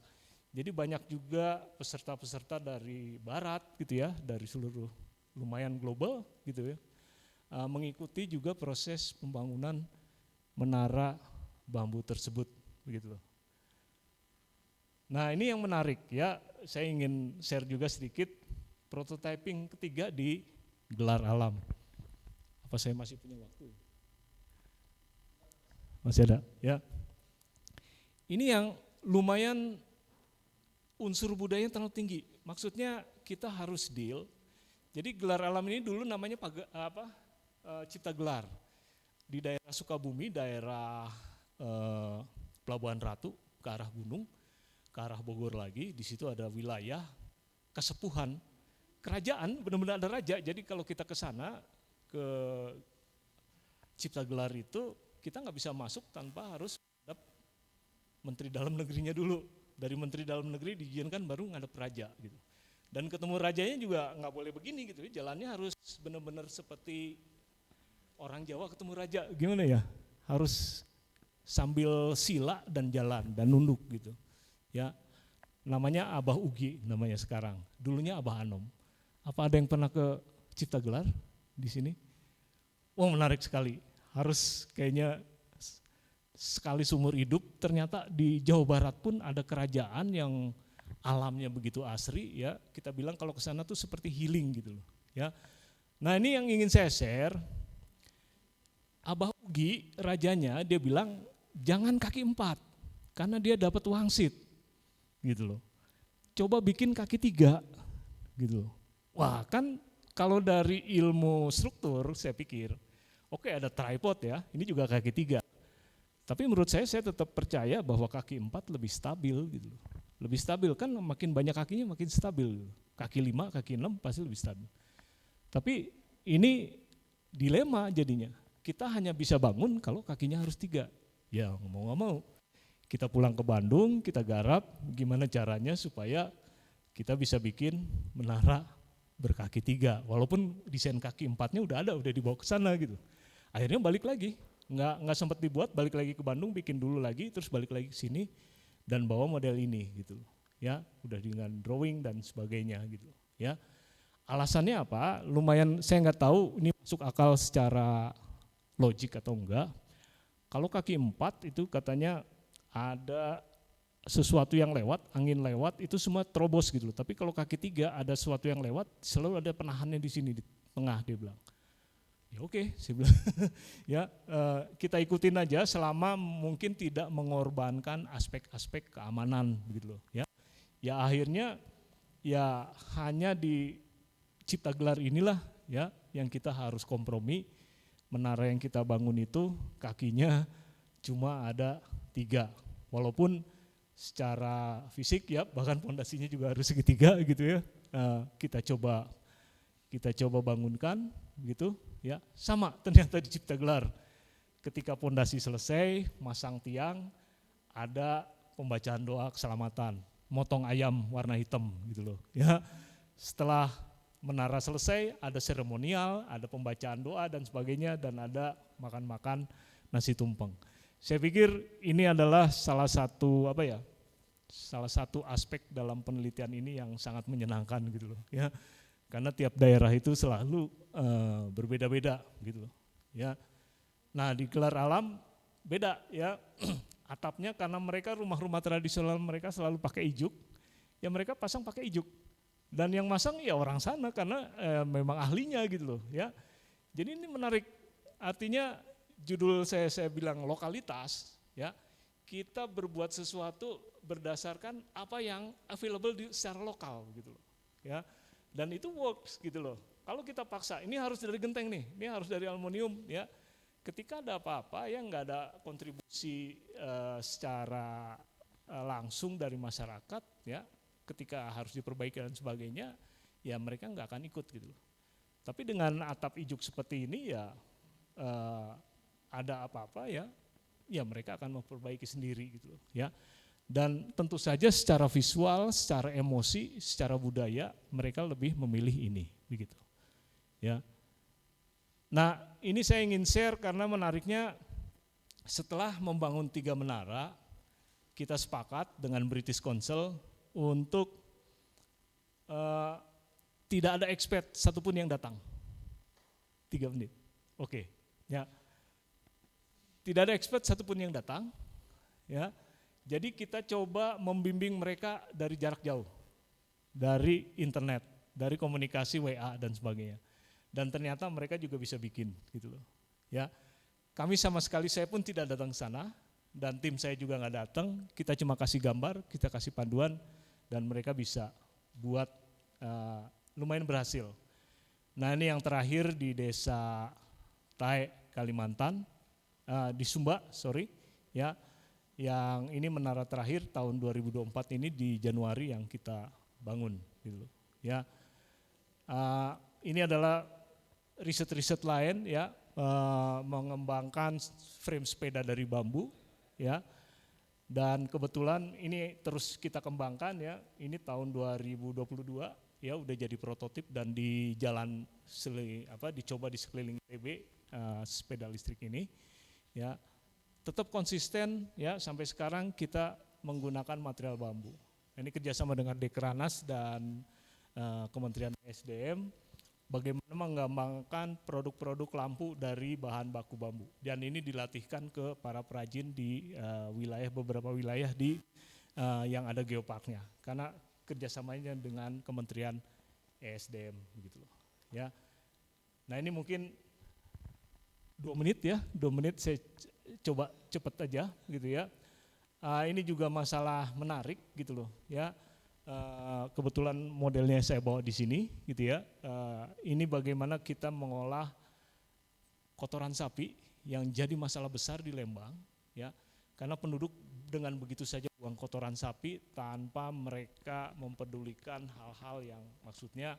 Jadi banyak juga peserta-peserta dari barat gitu ya, dari seluruh lumayan global gitu ya, mengikuti juga proses pembangunan menara bambu tersebut begitu loh. Nah ini yang menarik ya, saya ingin share juga sedikit prototyping ketiga di Gelar Alam. Apa saya masih punya waktu? Masih ada ya. Ini yang lumayan unsur budayanya terlalu tinggi. Maksudnya kita harus deal. Jadi Gelar Alam ini dulu namanya Cipta Gelar. Di daerah Sukabumi, daerah Pelabuhan Ratu ke arah gunung, ke arah Bogor lagi, di situ ada wilayah kesepuhan, kerajaan, benar-benar ada raja. Jadi kalau kita ke sana, ke Cipta Gelar itu, kita nggak bisa masuk tanpa harus ngadap Menteri Dalam Negerinya dulu. Dari Menteri Dalam Negeri diizinkan baru ngadap raja gitu. Dan ketemu rajanya juga nggak boleh begini gitu, jalannya harus benar-benar seperti orang Jawa ketemu raja, gimana ya? Harus sambil sila dan jalan dan nunduk gitu. Ya, namanya Abah Ugi namanya sekarang. Dulunya Abah Anom. Apa ada yang pernah ke Cipta Gelar di sini? Wah menarik sekali. Harus kayaknya sekali seumur hidup. Ternyata di Jawa Barat pun ada kerajaan yang alamnya begitu asri. Ya, kita bilang kalau ke sana tuh seperti healing gitu loh. Ya, nah ini yang ingin saya share. Abah Ugi rajanya dia bilang jangan kaki 4 karena dia dapat wangsit. Gitu loh. Coba bikin kaki 3 gitu loh. Wah kan kalau dari ilmu struktur saya pikir oke, ada tripod ya, ini juga kaki 3. Tapi menurut saya tetap percaya bahwa kaki 4 lebih stabil gitu loh. Lebih stabil kan, makin banyak kakinya makin stabil. Kaki 5, kaki 6 pasti lebih stabil. Tapi ini dilema jadinya. Kita hanya bisa bangun kalau kakinya harus 3. Ya mau gak mau. Kita pulang ke Bandung, kita garap gimana caranya supaya kita bisa bikin menara berkaki 3. Walaupun desain kaki 4-nya udah dibawa ke sana gitu. Akhirnya balik lagi, nggak sempat dibuat, balik lagi ke Bandung, bikin dulu lagi, terus balik lagi ke sini dan bawa model ini gitu. Ya, udah dengan drawing dan sebagainya gitu. Ya, alasannya apa? Lumayan saya nggak tahu ini masuk akal secara logik atau enggak. Kalau kaki 4 itu katanya ada sesuatu yang lewat, angin lewat, itu semua terobos gitu loh. Tapi kalau kaki 3 ada sesuatu yang lewat, selalu ada penahannya di sini, di tengah dia bilang. Ya oke, saya bilang ya kita ikutin aja selama mungkin tidak mengorbankan aspek-aspek keamanan begitu loh. Ya akhirnya ya hanya di Cipta Gelar inilah ya yang kita harus kompromi. Menara yang kita bangun itu kakinya cuma ada 3, walaupun secara fisik ya bahkan pondasinya juga harus segitiga gitu ya. Kita coba bangunkan gitu ya, sama ternyata di Cipta Gelar. Ketika pondasi selesai, masang tiang, ada pembacaan doa keselamatan, motong ayam warna hitam gitu loh ya. Setelah menara selesai, ada seremonial, ada pembacaan doa dan sebagainya, dan ada makan-makan nasi tumpeng. Saya pikir ini adalah salah satu aspek dalam penelitian ini yang sangat menyenangkan gitu loh ya. Karena tiap daerah itu selalu berbeda-beda gitu loh ya. Nah di Gelar Alam beda ya, atapnya karena mereka rumah-rumah tradisional mereka selalu pakai ijuk, ya mereka pasang pakai ijuk. Dan yang masang ya orang sana karena memang ahlinya gitu loh ya. Jadi ini menarik, artinya judul saya bilang lokalitas ya. Kita berbuat sesuatu berdasarkan apa yang available secara lokal gitu loh ya. Dan itu works gitu loh. Kalau kita paksa, ini harus dari genteng nih, ini harus dari aluminium ya. Ketika ada apa-apa yang nggak ada kontribusi secara langsung dari masyarakat ya, ketika harus diperbaiki dan sebagainya, ya mereka nggak akan ikut gitu loh. Tapi dengan atap ijuk seperti ini ya ada apa-apa ya mereka akan memperbaiki sendiri gitu loh ya. Dan tentu saja secara visual, secara emosi, secara budaya mereka lebih memilih ini begitu ya. Nah ini saya ingin share karena menariknya setelah membangun 3 menara kita sepakat dengan British Council untuk tidak ada expat satupun yang datang. 3 menit, oke ya. Tidak ada expat satupun yang datang ya. Jadi kita coba membimbing mereka dari jarak jauh, dari internet, dari komunikasi WA dan sebagainya. Dan ternyata mereka juga bisa bikin gitu loh. Ya. Kami sama sekali, saya pun tidak datang ke sana dan tim saya juga nggak datang. Kita cuma kasih gambar, kita kasih panduan dan mereka bisa buat lumayan berhasil. Nah ini yang terakhir di desa Tae, Kalimantan, di Sumba, ya. Yang ini menara terakhir tahun 2024 ini di Januari yang kita bangun gitu loh. Ya. Ini adalah riset-riset lain ya, mengembangkan frame sepeda dari bambu ya. Dan kebetulan ini terus kita kembangkan ya. Ini tahun 2022 ya udah jadi prototip dan di jalan dicoba di sekeliling TB sepeda listrik ini ya. Tetap konsisten ya, sampai sekarang kita menggunakan material bambu. Ini kerjasama dengan Dekranas dan Kementerian SDM bagaimana mengembangkan produk-produk lampu dari bahan baku bambu. Dan ini dilatihkan ke para perajin di beberapa wilayah di yang ada geoparknya. Karena kerjasamanya dengan Kementerian ESDM gitu loh. Ya. Nah ini mungkin 2 menit ya, 2 menit saya coba cepat aja gitu ya. Ini juga masalah menarik gitu loh ya. Kebetulan modelnya saya bawa di sini gitu ya. Ini bagaimana kita mengolah kotoran sapi yang jadi masalah besar di Lembang ya. Karena penduduk dengan begitu saja buang kotoran sapi tanpa mereka mempedulikan hal-hal yang maksudnya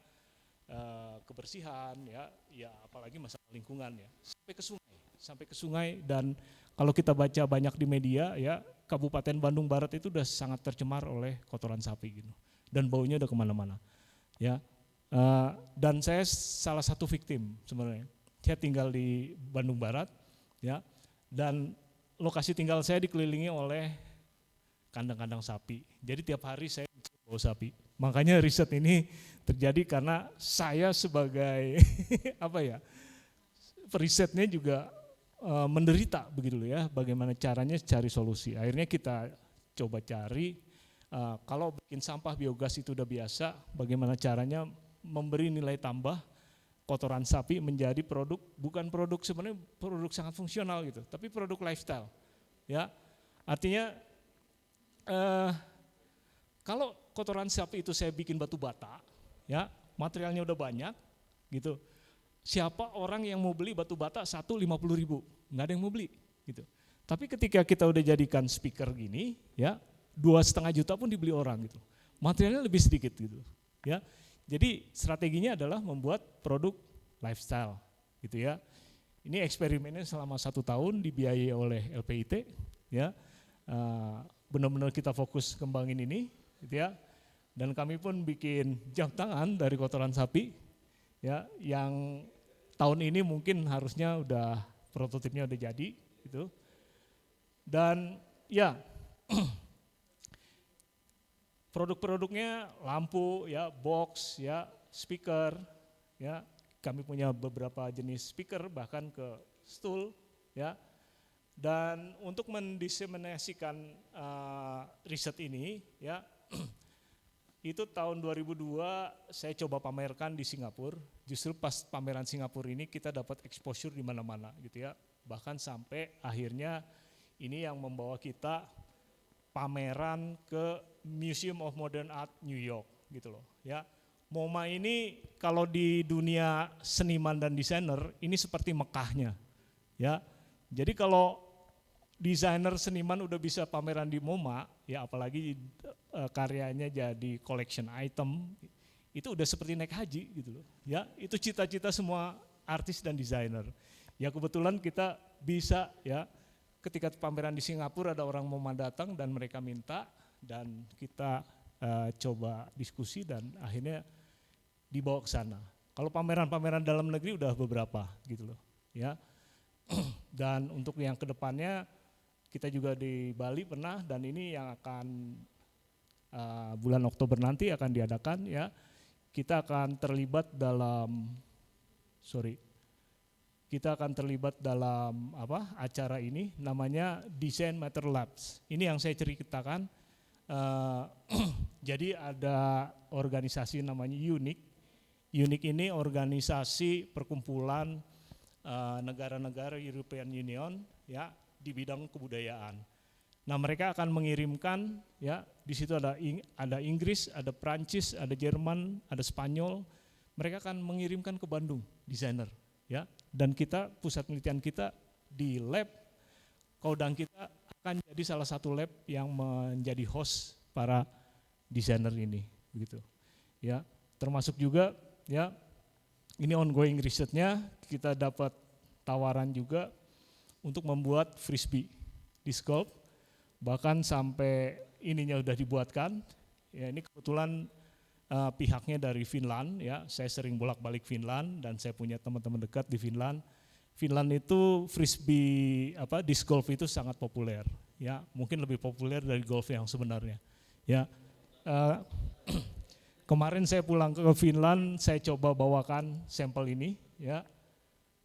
kebersihan ya apalagi masalah lingkungan ya, sampai ke sungai dan kalau kita baca banyak di media ya, Kabupaten Bandung Barat itu udah sangat tercemar oleh kotoran sapi gitu dan baunya udah kemana-mana ya. Dan saya salah satu victim sebenarnya. Saya tinggal di Bandung Barat ya, dan lokasi tinggal saya dikelilingi oleh kandang-kandang sapi. Jadi tiap hari saya bau sapi. Makanya riset ini terjadi karena saya sebagai perisetnya juga menderita begitu ya, bagaimana caranya cari solusi. Akhirnya kita coba cari kalau bikin sampah biogas itu udah biasa, bagaimana caranya memberi nilai tambah kotoran sapi menjadi produk, bukan produk sebenarnya produk sangat fungsional gitu, tapi produk lifestyle. Ya. Artinya kalau kotoran sapi itu saya bikin batu bata, ya, materialnya udah banyak gitu. Siapa orang yang mau beli batu bata 50.000, nggak ada yang mau beli gitu. Tapi ketika kita udah jadikan speaker gini ya, 2,5 juta pun dibeli orang gitu. Materialnya lebih sedikit gitu ya. Jadi strateginya adalah membuat produk lifestyle gitu ya. Ini eksperimennya selama 1 tahun dibiayai oleh LPIT ya. Benar-benar kita fokus kembangin ini gitu ya. Dan kami pun bikin jam tangan dari kotoran sapi ya, yang tahun ini mungkin harusnya udah prototipnya udah jadi gitu. Dan ya produk-produknya lampu ya, box ya, speaker ya. Kami punya beberapa jenis speaker bahkan ke stool ya. Dan untuk mendiseminasikan riset ini ya, itu tahun 2002 saya coba pamerkan di Singapura. Justru pas pameran Singapura ini kita dapat exposure di mana-mana gitu ya. Bahkan sampai akhirnya ini yang membawa kita pameran ke Museum of Modern Art New York gitu loh ya. MoMA ini kalau di dunia seniman dan desainer ini seperti Mekahnya, ya. Jadi kalau desainer seniman udah bisa pameran di MoMA, ya apalagi karyanya jadi collection item, itu udah seperti naik haji gitu loh. Ya, itu cita-cita semua artis dan desainer. Ya kebetulan kita bisa ya, ketika pameran di Singapura ada orang MoMA datang dan mereka minta, dan kita coba diskusi dan akhirnya dibawa ke sana. Kalau pameran-pameran dalam negeri udah beberapa gitu loh, ya. Dan untuk yang kedepannya kita juga di Bali pernah, dan ini yang akan bulan Oktober nanti akan diadakan ya. Kita akan terlibat dalam acara ini namanya Design Matter Labs. Ini yang saya ceritakan. Jadi ada organisasi namanya UNIC. UNIC ini organisasi perkumpulan negara-negara European Union ya di bidang kebudayaan. Nah, mereka akan mengirimkan ya, di situ ada Inggris, ada Prancis, ada Jerman, ada Spanyol. Mereka akan mengirimkan ke Bandung desainer ya. Dan kita, pusat penelitian kita di lab Kaudang kita akan jadi salah satu lab yang menjadi host para desainer ini begitu. Ya, termasuk juga ya, ini ongoing risetnya, kita dapat tawaran juga untuk membuat frisbee disc golf, bahkan sampai ininya udah dibuatkan. Ya, ini kebetulan pihaknya dari Finland ya, saya sering bolak-balik Finland dan saya punya teman-teman dekat di Finland. Finland itu frisbee disc golf itu sangat populer ya, mungkin lebih populer dari golf yang sebenarnya. Ya, kemarin saya pulang ke Finland, saya coba bawakan sampel ini, ya.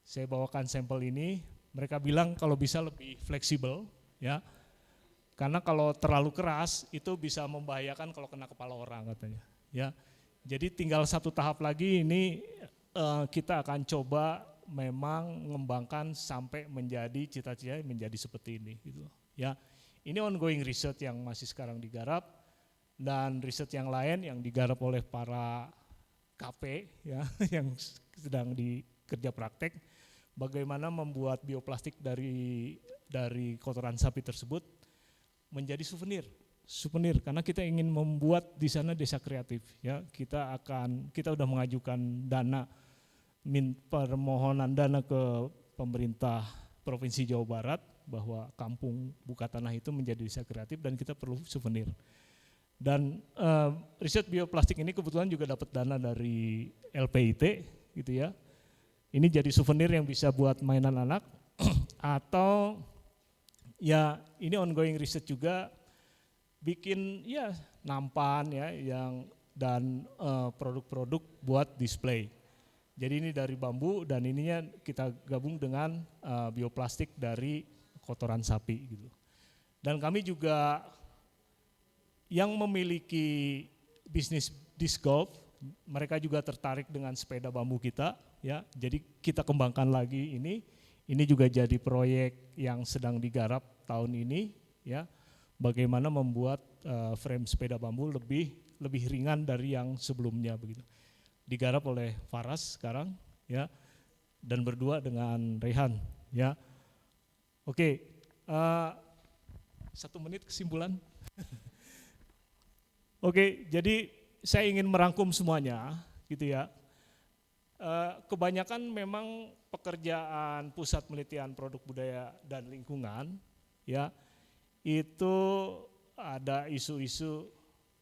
Saya bawakan sampel ini, mereka bilang kalau bisa lebih fleksibel, ya. Karena kalau terlalu keras itu bisa membahayakan kalau kena kepala orang katanya, ya. Jadi tinggal satu tahap lagi ini kita akan coba memang mengembangkan sampai menjadi cita-cita menjadi seperti ini, gitu, ya. Ini ongoing research yang masih sekarang digarap. Dan riset yang lain yang digarap oleh para KP ya, yang sedang dikerja praktek, bagaimana membuat bioplastik dari kotoran sapi tersebut menjadi souvenir karena kita ingin membuat di sana desa kreatif ya. Kita udah mengajukan permohonan dana ke pemerintah Provinsi Jawa Barat bahwa kampung Buka Tanah itu menjadi desa kreatif dan kita perlu souvenir. Dan riset bioplastik ini kebetulan juga dapat dana dari LPIT gitu ya. Ini jadi souvenir yang bisa buat mainan anak atau ya ini ongoing riset juga bikin ya nampan ya dan produk-produk buat display. Jadi ini dari bambu dan ininya kita gabung dengan bioplastik dari kotoran sapi gitu. Dan kami juga yang memiliki bisnis disc golf, mereka juga tertarik dengan sepeda bambu kita, ya. Jadi kita kembangkan lagi ini juga jadi proyek yang sedang digarap tahun ini, ya. Bagaimana membuat frame sepeda bambu lebih ringan dari yang sebelumnya begitu. Digarap oleh Faras sekarang, ya, dan berdua dengan Rehan, ya. Oke, 1 menit kesimpulan. Oke, jadi saya ingin merangkum semuanya, gitu ya. Kebanyakan memang pekerjaan Pusat Penelitian Produk Budaya dan Lingkungan, ya, itu ada isu-isu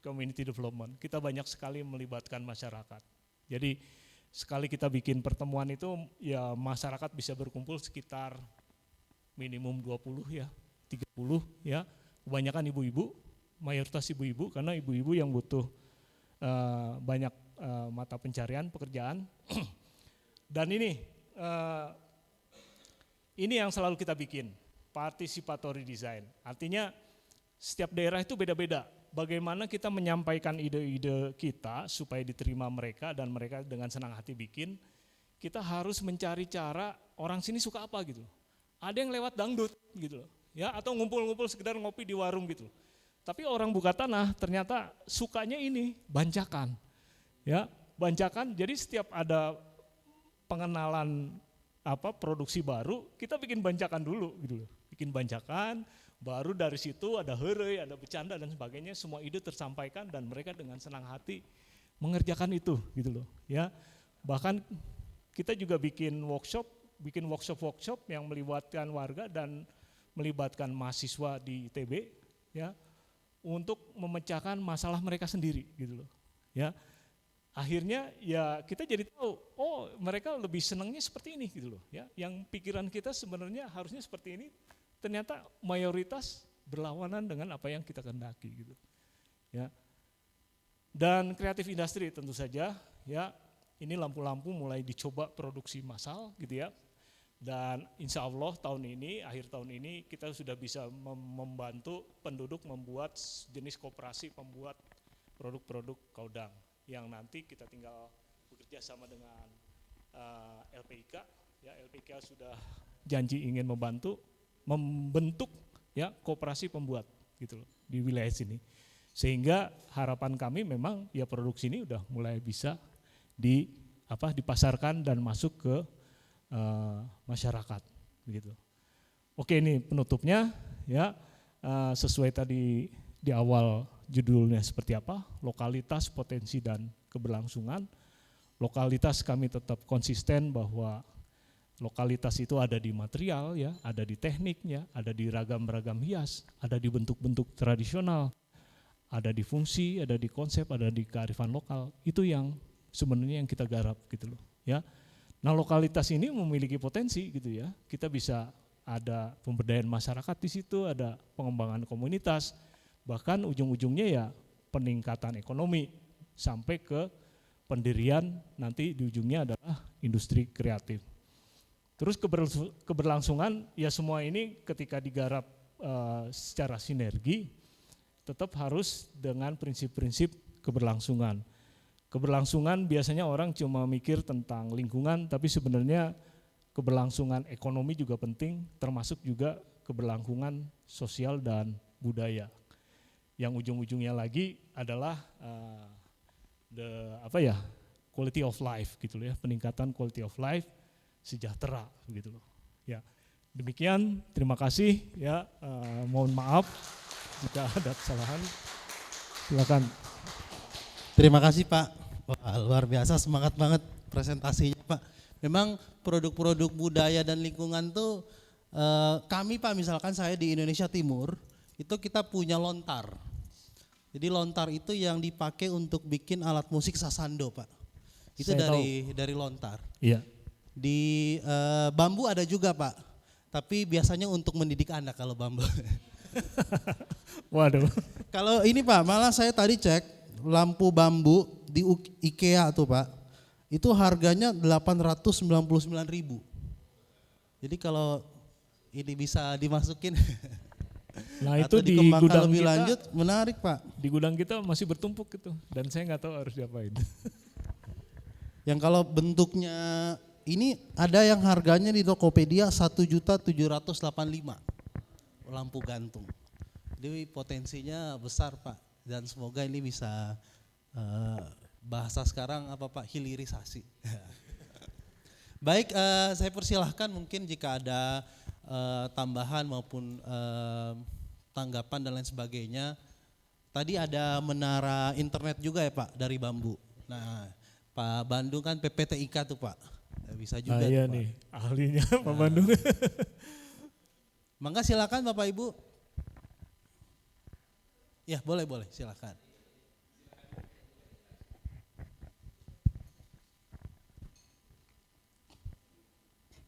community development. Kita banyak sekali melibatkan masyarakat. Jadi sekali kita bikin pertemuan itu, ya masyarakat bisa berkumpul sekitar minimum 20 ya, 30 ya, kebanyakan ibu-ibu. Mayoritas ibu-ibu karena ibu-ibu yang butuh banyak mata pencarian pekerjaan. Dan ini yang selalu kita bikin, participatory design. Artinya setiap daerah itu beda-beda. Bagaimana kita menyampaikan ide-ide kita supaya diterima mereka dan mereka dengan senang hati bikin. Kita harus mencari cara orang sini suka apa gitu. Ada yang lewat dangdut gitu loh, ya, atau ngumpul-ngumpul sekedar ngopi di warung gitu. Tapi orang Buka Tanah ternyata sukanya ini bancakan, ya. bancakan. Jadi setiap ada pengenalan produksi baru, kita bikin bancakan dulu gitu loh. Bikin bancakan, baru dari situ ada heureuy, ada bercanda dan sebagainya, semua ide tersampaikan dan mereka dengan senang hati mengerjakan itu gitu loh ya. Bahkan kita juga bikin workshop yang melibatkan warga dan melibatkan mahasiswa di ITB ya, untuk memecahkan masalah mereka sendiri gitu loh ya. Akhirnya ya kita jadi tahu, oh mereka lebih senangnya seperti ini gitu loh ya. Yang pikiran kita sebenarnya harusnya seperti ini, ternyata mayoritas berlawanan dengan apa yang kita kehendaki gitu ya. Dan kreatif industri tentu saja ya, ini lampu-lampu mulai dicoba produksi massal gitu ya. Dan insya Allah akhir tahun ini kita sudah bisa membantu penduduk membuat jenis koperasi pembuat produk-produk kaudang, yang nanti kita tinggal bekerja sama dengan LPIK ya. LPIK sudah janji ingin membentuk ya koperasi pembuat gitu loh di wilayah sini, sehingga harapan kami memang ya produksi ini udah mulai bisa dipasarkan dan masuk ke masyarakat begitu. Oke, ini penutupnya ya, sesuai tadi di awal judulnya seperti apa, lokalitas, potensi dan keberlangsungan. Lokalitas kami tetap konsisten bahwa lokalitas itu ada di material ya, ada di tekniknya, ada di ragam-ragam hias, ada di bentuk-bentuk tradisional, ada di fungsi, ada di konsep, ada di kearifan lokal. Itu yang sebenarnya yang kita garap gitu loh ya. Nah, lokalitas ini memiliki potensi gitu ya. Kita bisa ada pemberdayaan masyarakat di situ, ada pengembangan komunitas, bahkan ujung-ujungnya ya peningkatan ekonomi sampai ke pendirian nanti di ujungnya adalah industri kreatif. Terus keberlangsungan ya, semua ini ketika digarap secara sinergi tetap harus dengan prinsip-prinsip keberlangsungan. Keberlangsungan biasanya orang cuma mikir tentang lingkungan, tapi sebenarnya keberlangsungan ekonomi juga penting, termasuk juga keberlangsungan sosial dan budaya. Yang ujung-ujungnya lagi adalah quality of life gitu loh ya, peningkatan quality of life, sejahtera gitu loh. Ya, demikian, terima kasih ya. Mohon maaf jika ada kesalahan. Silakan. Terima kasih Pak. Wah, luar biasa, semangat banget presentasinya Pak. Memang produk-produk budaya dan lingkungan tuh kami Pak, misalkan saya di Indonesia Timur itu kita punya lontar. Jadi lontar itu yang dipakai untuk bikin alat musik sasando Pak. Itu dari lontar. Iya. Di bambu ada juga Pak, tapi biasanya untuk mendidik anak kalau bambu. Waduh. Kalau ini Pak, malah saya tadi cek lampu bambu di IKEA tuh Pak, itu harganya 899.000. Jadi kalau ini bisa dimasukin, nah itu atau di dikembangkan gudang lebih kita, lanjut, menarik Pak. Di gudang kita masih bertumpuk gitu, dan saya nggak tahu harus diapain. Yang kalau bentuknya ini ada yang harganya di Tokopedia 1.785.000 lampu gantung. Jadi potensinya besar Pak. Dan semoga ini bisa bahasa sekarang apa Pak, hilirisasi. Baik, saya persilahkan mungkin jika ada tambahan maupun tanggapan dan lain sebagainya. Tadi ada menara internet juga ya Pak dari bambu. Nah, Pak Bandung kan PPTIK tuh Pak, bisa juga. Iya tuh, nih, Pak. Ahlinya Pak Bandung. Mangga silakan Bapak Ibu. Ya boleh silakan.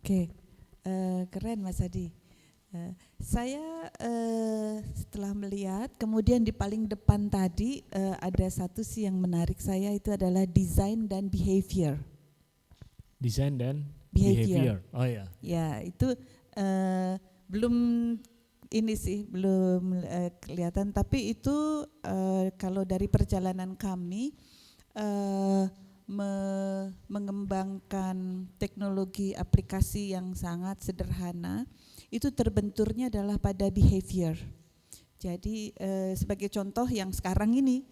Oke, keren Mas Adi. Saya setelah melihat, kemudian di paling depan tadi ada satu sih yang menarik saya, itu adalah design dan behavior. Design dan behavior. Oh ya. Ya, itu belum ini sih belum kelihatan, tapi itu kalau dari perjalanan kami mengembangkan teknologi aplikasi yang sangat sederhana, itu terbenturnya adalah pada behavior. Jadi sebagai contoh yang sekarang ini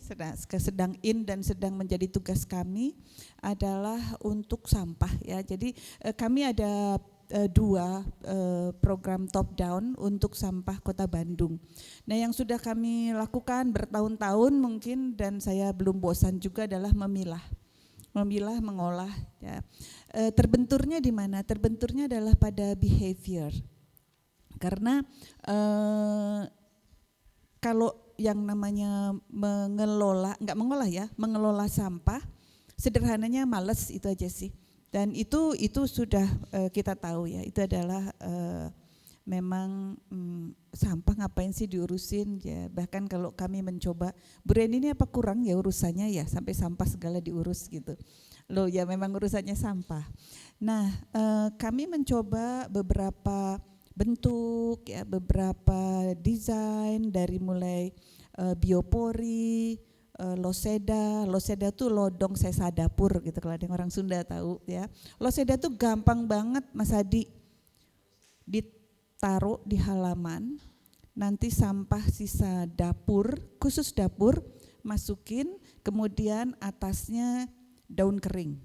sedang in dan sedang menjadi tugas kami adalah untuk sampah ya. Jadi kami ada 2 program top down untuk sampah Kota Bandung. Nah, yang sudah kami lakukan bertahun-tahun mungkin dan saya belum bosan juga adalah memilah, mengolah ya. Terbenturnya di mana? Terbenturnya adalah pada behavior. Karena kalau yang namanya mengelola sampah, sederhananya males itu aja sih. Dan itu sudah kita tahu ya, itu adalah memang sampah ngapain sih diurusin ya. Bahkan kalau kami mencoba, brand ini apa kurang ya urusannya ya, sampai sampah segala diurus gitu. Loh ya memang urusannya sampah. Nah kami mencoba beberapa bentuk ya, beberapa desain dari mulai biopori, loseda tuh lodong sesa dapur gitu kalau ada yang orang Sunda tahu ya. Loseda tuh gampang banget Mas Hadi, ditaruh di halaman, nanti sampah sisa dapur, khusus dapur masukin, kemudian atasnya daun kering.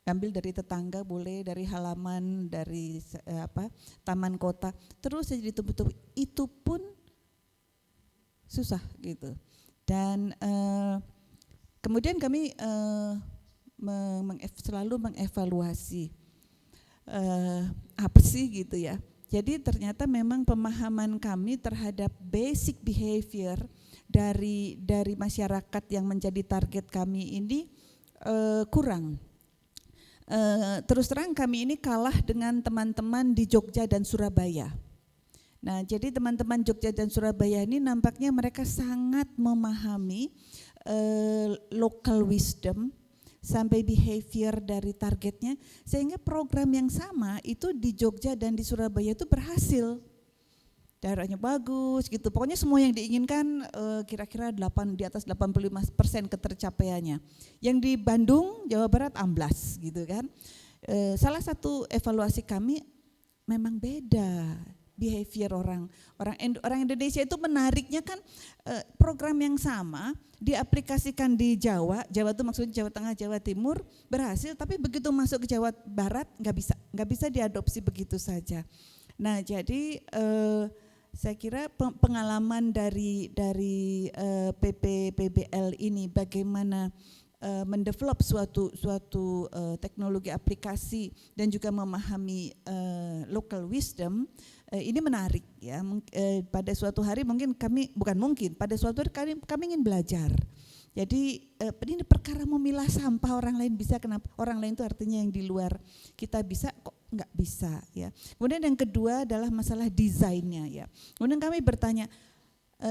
Ambil dari tetangga boleh, dari halaman, dari taman kota, terus jadi tumpuk-tumpuk. Itu pun susah gitu. Dan kemudian kami selalu mengevaluasi apa sih gitu ya. Jadi ternyata memang pemahaman kami terhadap basic behavior dari masyarakat yang menjadi target kami ini kurang. Terus terang kami ini kalah dengan teman-teman di Jogja dan Surabaya. Nah, jadi teman-teman Jogja dan Surabaya ini nampaknya mereka sangat memahami local wisdom sampai behavior dari targetnya, sehingga program yang sama itu di Jogja dan di Surabaya itu berhasil. Daerahnya bagus gitu, pokoknya semua yang diinginkan kira-kira di atas 85% ketercapaiannya. Yang di Bandung, Jawa Barat amblas gitu kan. Salah satu evaluasi kami memang beda behavior orang Indonesia itu menariknya kan program yang sama diaplikasikan di Jawa itu maksudnya Jawa Tengah, Jawa Timur berhasil, tapi begitu masuk ke Jawa Barat nggak bisa diadopsi begitu saja. Nah jadi saya kira pengalaman dari PBL ini bagaimana mendevelop suatu teknologi aplikasi dan juga memahami local wisdom ini menarik ya. Pada suatu hari pada suatu hari kami ingin belajar. Jadi ini perkara memilah sampah orang lain bisa, kenapa orang lain itu artinya yang di luar kita bisa kok nggak bisa ya. Kemudian yang kedua adalah masalah desainnya ya. Kemudian kami bertanya,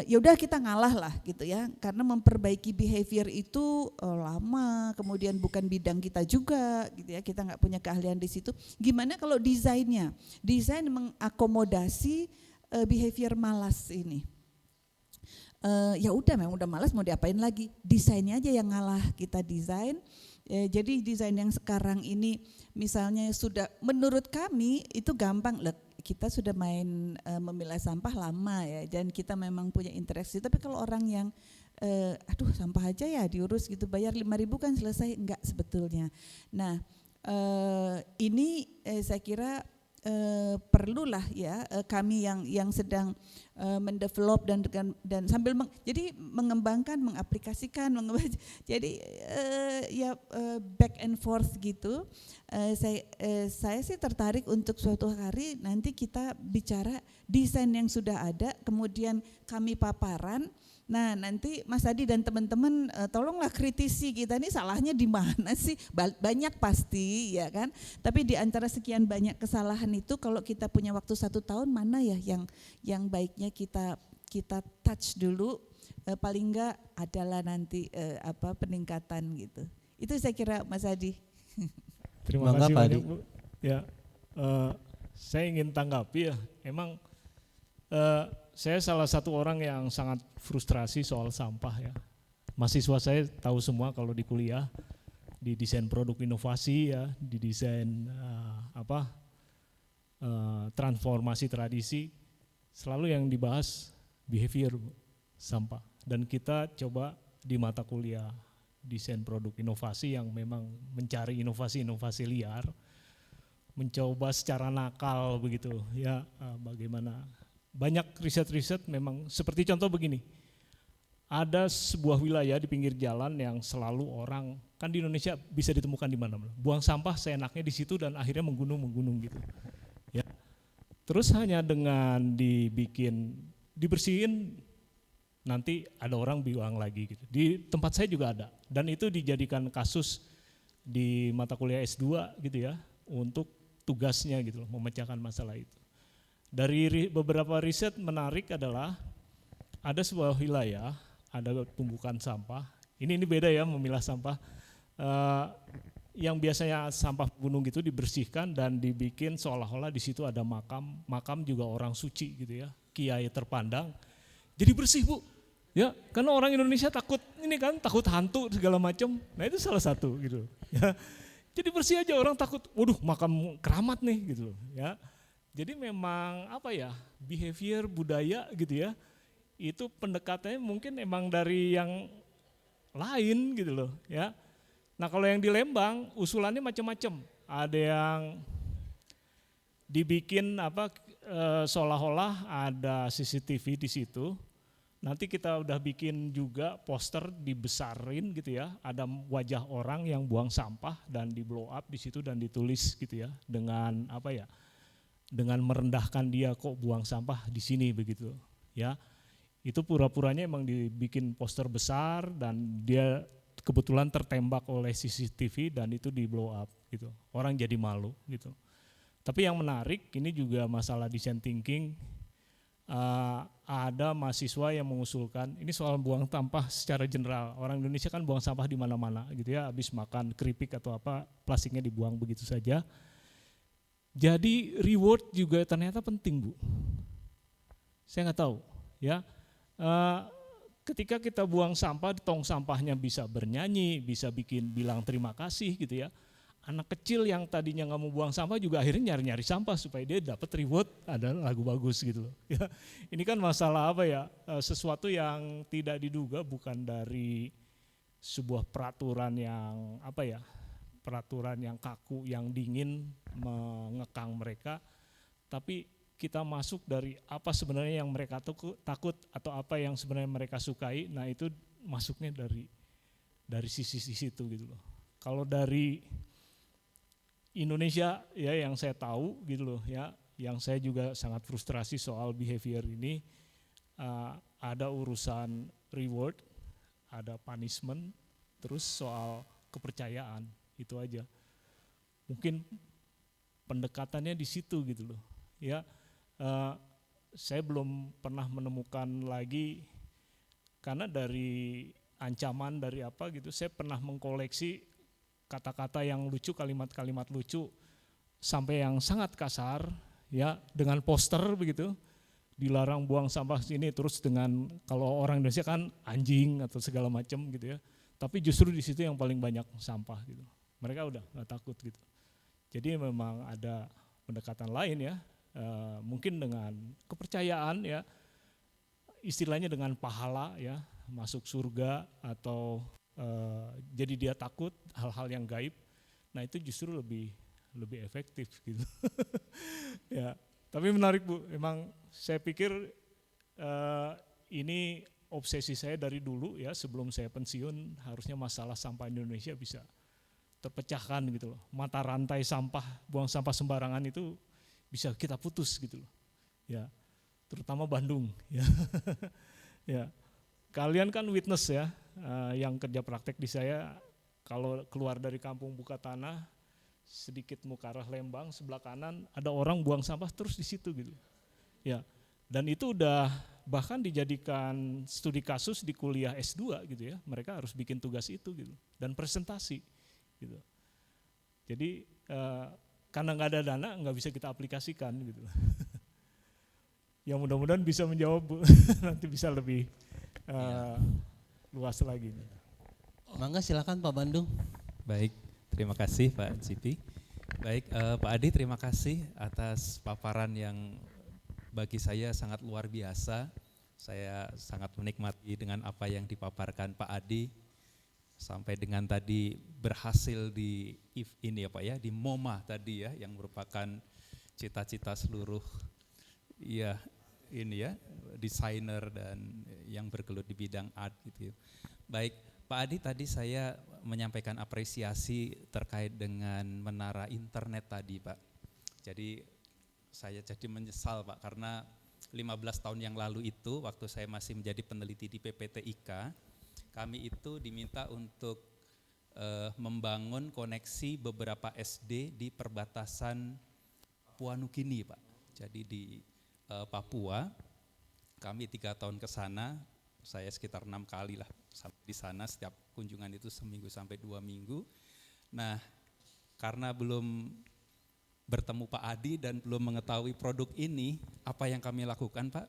ya udah kita ngalah lah gitu ya, karena memperbaiki behavior itu lama, kemudian bukan bidang kita juga gitu ya, kita nggak punya keahlian di situ. Gimana kalau desain mengakomodasi behavior malas ini? Ya udah memang udah malas mau diapain lagi, desainnya aja yang ngalah, kita desain. Jadi desain yang sekarang ini misalnya sudah menurut kami itu gampang, kita sudah main memilah sampah lama ya, dan kita memang punya interaksi. Tapi kalau orang yang sampah aja ya diurus gitu, bayar 5.000 kan selesai, enggak sebetulnya. Nah ini saya kira perlulah ya kami yang sedang mendevelop dan sambil jadi mengembangkan, mengaplikasikan, jadi back and forth gitu. Saya sih tertarik untuk suatu hari nanti kita bicara desain yang sudah ada, kemudian kami paparan. Nah nanti Mas Adi dan teman-teman tolonglah kritisi kita ini salahnya di mana sih, banyak pasti ya kan, tapi di antara sekian banyak kesalahan itu kalau kita punya waktu 1 tahun mana ya yang baiknya kita touch dulu, paling enggak adalah nanti peningkatan gitu. Itu saya kira Mas Adi. Terima kasih banyak Bu. Ya, saya ingin tanggapi ya, emang saya salah satu orang yang sangat frustrasi soal sampah ya. Mahasiswa saya tahu semua kalau di kuliah, di desain produk inovasi ya, di desain transformasi tradisi, selalu yang dibahas behavior. sampah. Dan kita coba di mata kuliah desain produk inovasi yang memang mencari inovasi-inovasi liar, mencoba secara nakal begitu ya, bagaimana banyak riset-riset memang seperti contoh begini, ada sebuah wilayah di pinggir jalan yang selalu orang, kan di Indonesia bisa ditemukan di mana-mana, buang sampah seenaknya di situ dan akhirnya menggunung gitu ya. Terus hanya dengan dibersihin, nanti ada orang buang lagi gitu. Di tempat saya juga ada, dan itu dijadikan kasus di mata kuliah S2 gitu ya, untuk tugasnya gitu loh, memecahkan masalah itu. Dari beberapa riset menarik adalah ada sebuah wilayah, ada tumpukan sampah. Ini beda ya memilah sampah. Yang biasanya sampah gunung gitu dibersihkan dan dibikin seolah-olah di situ ada makam juga orang suci gitu ya, kiai terpandang. Jadi bersih Bu, ya karena orang Indonesia takut takut hantu segala macam. Nah itu salah satu gitu ya. Jadi bersih aja, orang takut, waduh makam keramat nih gitu ya. Jadi memang behavior budaya gitu ya, itu pendekatannya mungkin emang dari yang lain gitu loh ya. Nah kalau yang di Lembang usulannya macam-macam, ada yang dibikin seolah-olah ada CCTV di situ. Nanti kita udah bikin juga poster dibesarin gitu ya, ada wajah orang yang buang sampah dan di blow up di situ dan ditulis gitu ya, dengan dengan merendahkan dia kok buang sampah di sini begitu ya. Itu pura-puranya emang dibikin poster besar dan dia kebetulan tertembak oleh CCTV dan itu di blow up gitu. Orang jadi malu gitu. Tapi yang menarik ini juga masalah design thinking. Ada mahasiswa yang mengusulkan ini soal buang sampah secara general. Orang Indonesia kan buang sampah di mana-mana gitu ya, habis makan keripik atau apa plastiknya dibuang begitu saja. Jadi reward juga ternyata penting Bu. Saya nggak tahu ya. Ketika kita buang sampah, tong sampahnya bisa bernyanyi, bisa bilang terima kasih gitu ya. Anak kecil yang tadinya nggak mau buang sampah juga akhirnya nyari-nyari sampah supaya dia dapat reward, ada lagu bagus gitu loh. Ya, ini kan masalah sesuatu yang tidak diduga, bukan dari sebuah peraturan yang peraturan yang kaku, yang dingin mengekang mereka, tapi kita masuk dari apa sebenarnya yang mereka takut atau apa yang sebenarnya mereka sukai. Nah itu masuknya dari sisi itu gitu loh. Kalau dari Indonesia ya yang saya tahu gitu loh ya, yang saya juga sangat frustrasi soal behavior ini, ada urusan reward, ada punishment, terus soal kepercayaan, itu aja. Mungkin pendekatannya di situ gitu loh ya. Saya belum pernah menemukan lagi, karena dari ancaman dari gitu, saya pernah mengkoleksi kata-kata yang lucu, kalimat-kalimat lucu sampai yang sangat kasar ya, dengan poster begitu, dilarang buang sampah sini, terus dengan kalau orang Indonesia kan anjing atau segala macam gitu ya, tapi justru di situ yang paling banyak sampah gitu. Mereka udah nggak takut gitu. Jadi memang ada pendekatan lain ya, mungkin dengan kepercayaan ya, istilahnya dengan pahala ya, masuk surga atau jadi dia takut hal-hal yang gaib. Nah itu justru lebih efektif gitu. Ya, tapi menarik Bu. Emang saya pikir ini obsesi saya dari dulu ya, sebelum saya pensiun harusnya masalah sampah Indonesia bisa terpecahkan gitu loh. Mata rantai sampah, buang sampah sembarangan itu bisa kita putus gitu loh. Ya, terutama Bandung ya. Ya. Kalian kan witness ya, yang kerja praktek di saya, kalau keluar dari kampung buka tanah, sedikit mau ke arah Lembang, sebelah kanan ada orang buang sampah terus di situ gitu. Ya, dan itu udah bahkan dijadikan studi kasus di kuliah S2 gitu ya, mereka harus bikin tugas itu gitu, dan presentasi gitu. Jadi karena nggak ada dana, nggak bisa kita aplikasikan gitu. Ya mudah-mudahan bisa menjawab Bu, nanti bisa lebih luas lagi. Mangga silakan Pak Bandung. Baik, terima kasih Pak Cipi. Baik, Pak Adi, terima kasih atas paparan yang bagi saya sangat luar biasa Saya sangat menikmati dengan apa yang dipaparkan Pak Adi, sampai dengan tadi berhasil di ini ya Pak ya, di MoMA tadi ya, yang merupakan cita-cita seluruh ya ini ya, desainer dan yang bergelut di bidang art gitu. Baik, Pak Adi, tadi saya menyampaikan apresiasi terkait dengan menara internet tadi Pak. Jadi saya jadi menyesal Pak, karena 15 tahun yang lalu itu waktu saya masih menjadi peneliti di PPTIK, kami itu diminta untuk membangun koneksi beberapa SD di perbatasan Papua Nugini Pak. Jadi di Papua, kami 3 tahun ke sana, saya sekitar 6 kali lah sampai di sana, setiap kunjungan itu seminggu sampai 2 minggu. Nah, karena belum bertemu Pak Adi dan belum mengetahui produk ini, apa yang kami lakukan Pak?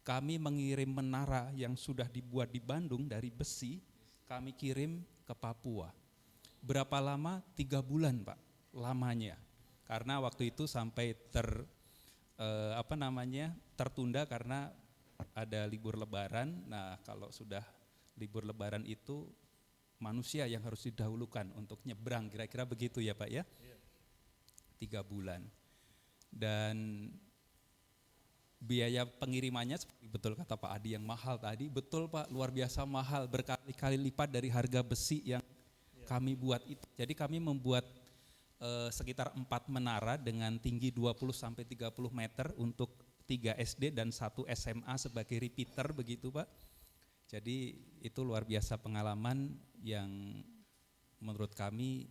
Kami mengirim menara yang sudah dibuat di Bandung dari besi, kami kirim ke Papua. Berapa lama? 3 bulan Pak lamanya. Karena waktu itu sampai tertunda karena ada libur lebaran. Nah, kalau sudah libur lebaran itu manusia yang harus didahulukan untuk nyebrang, kira-kira begitu ya Pak ya? 3 bulan. Dan biaya pengirimannya seperti betul kata Pak Adi yang mahal tadi, betul Pak, luar biasa mahal, berkali-kali lipat dari harga besi yang kami buat itu. Jadi kami membuat sekitar 4 menara dengan tinggi 20-30 meter untuk 3 SD dan 1 SMA sebagai repeater begitu Pak. Jadi itu luar biasa pengalaman yang menurut kami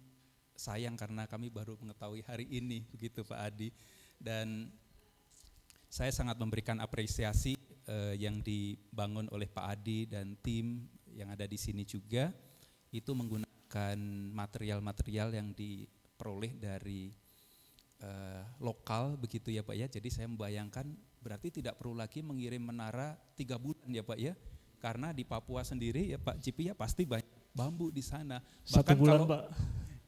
sayang karena kami baru mengetahui hari ini begitu Pak Adi. Dan saya sangat memberikan apresiasi yang dibangun oleh Pak Adi dan tim yang ada di sini juga, itu menggunakan material-material yang diperoleh dari lokal begitu ya Pak ya. Jadi saya membayangkan berarti tidak perlu lagi mengirim menara 3 bulan ya Pak ya, karena di Papua sendiri ya Pak Cipi ya pasti banyak bambu di sana. Bahkan 1 bulan Pak,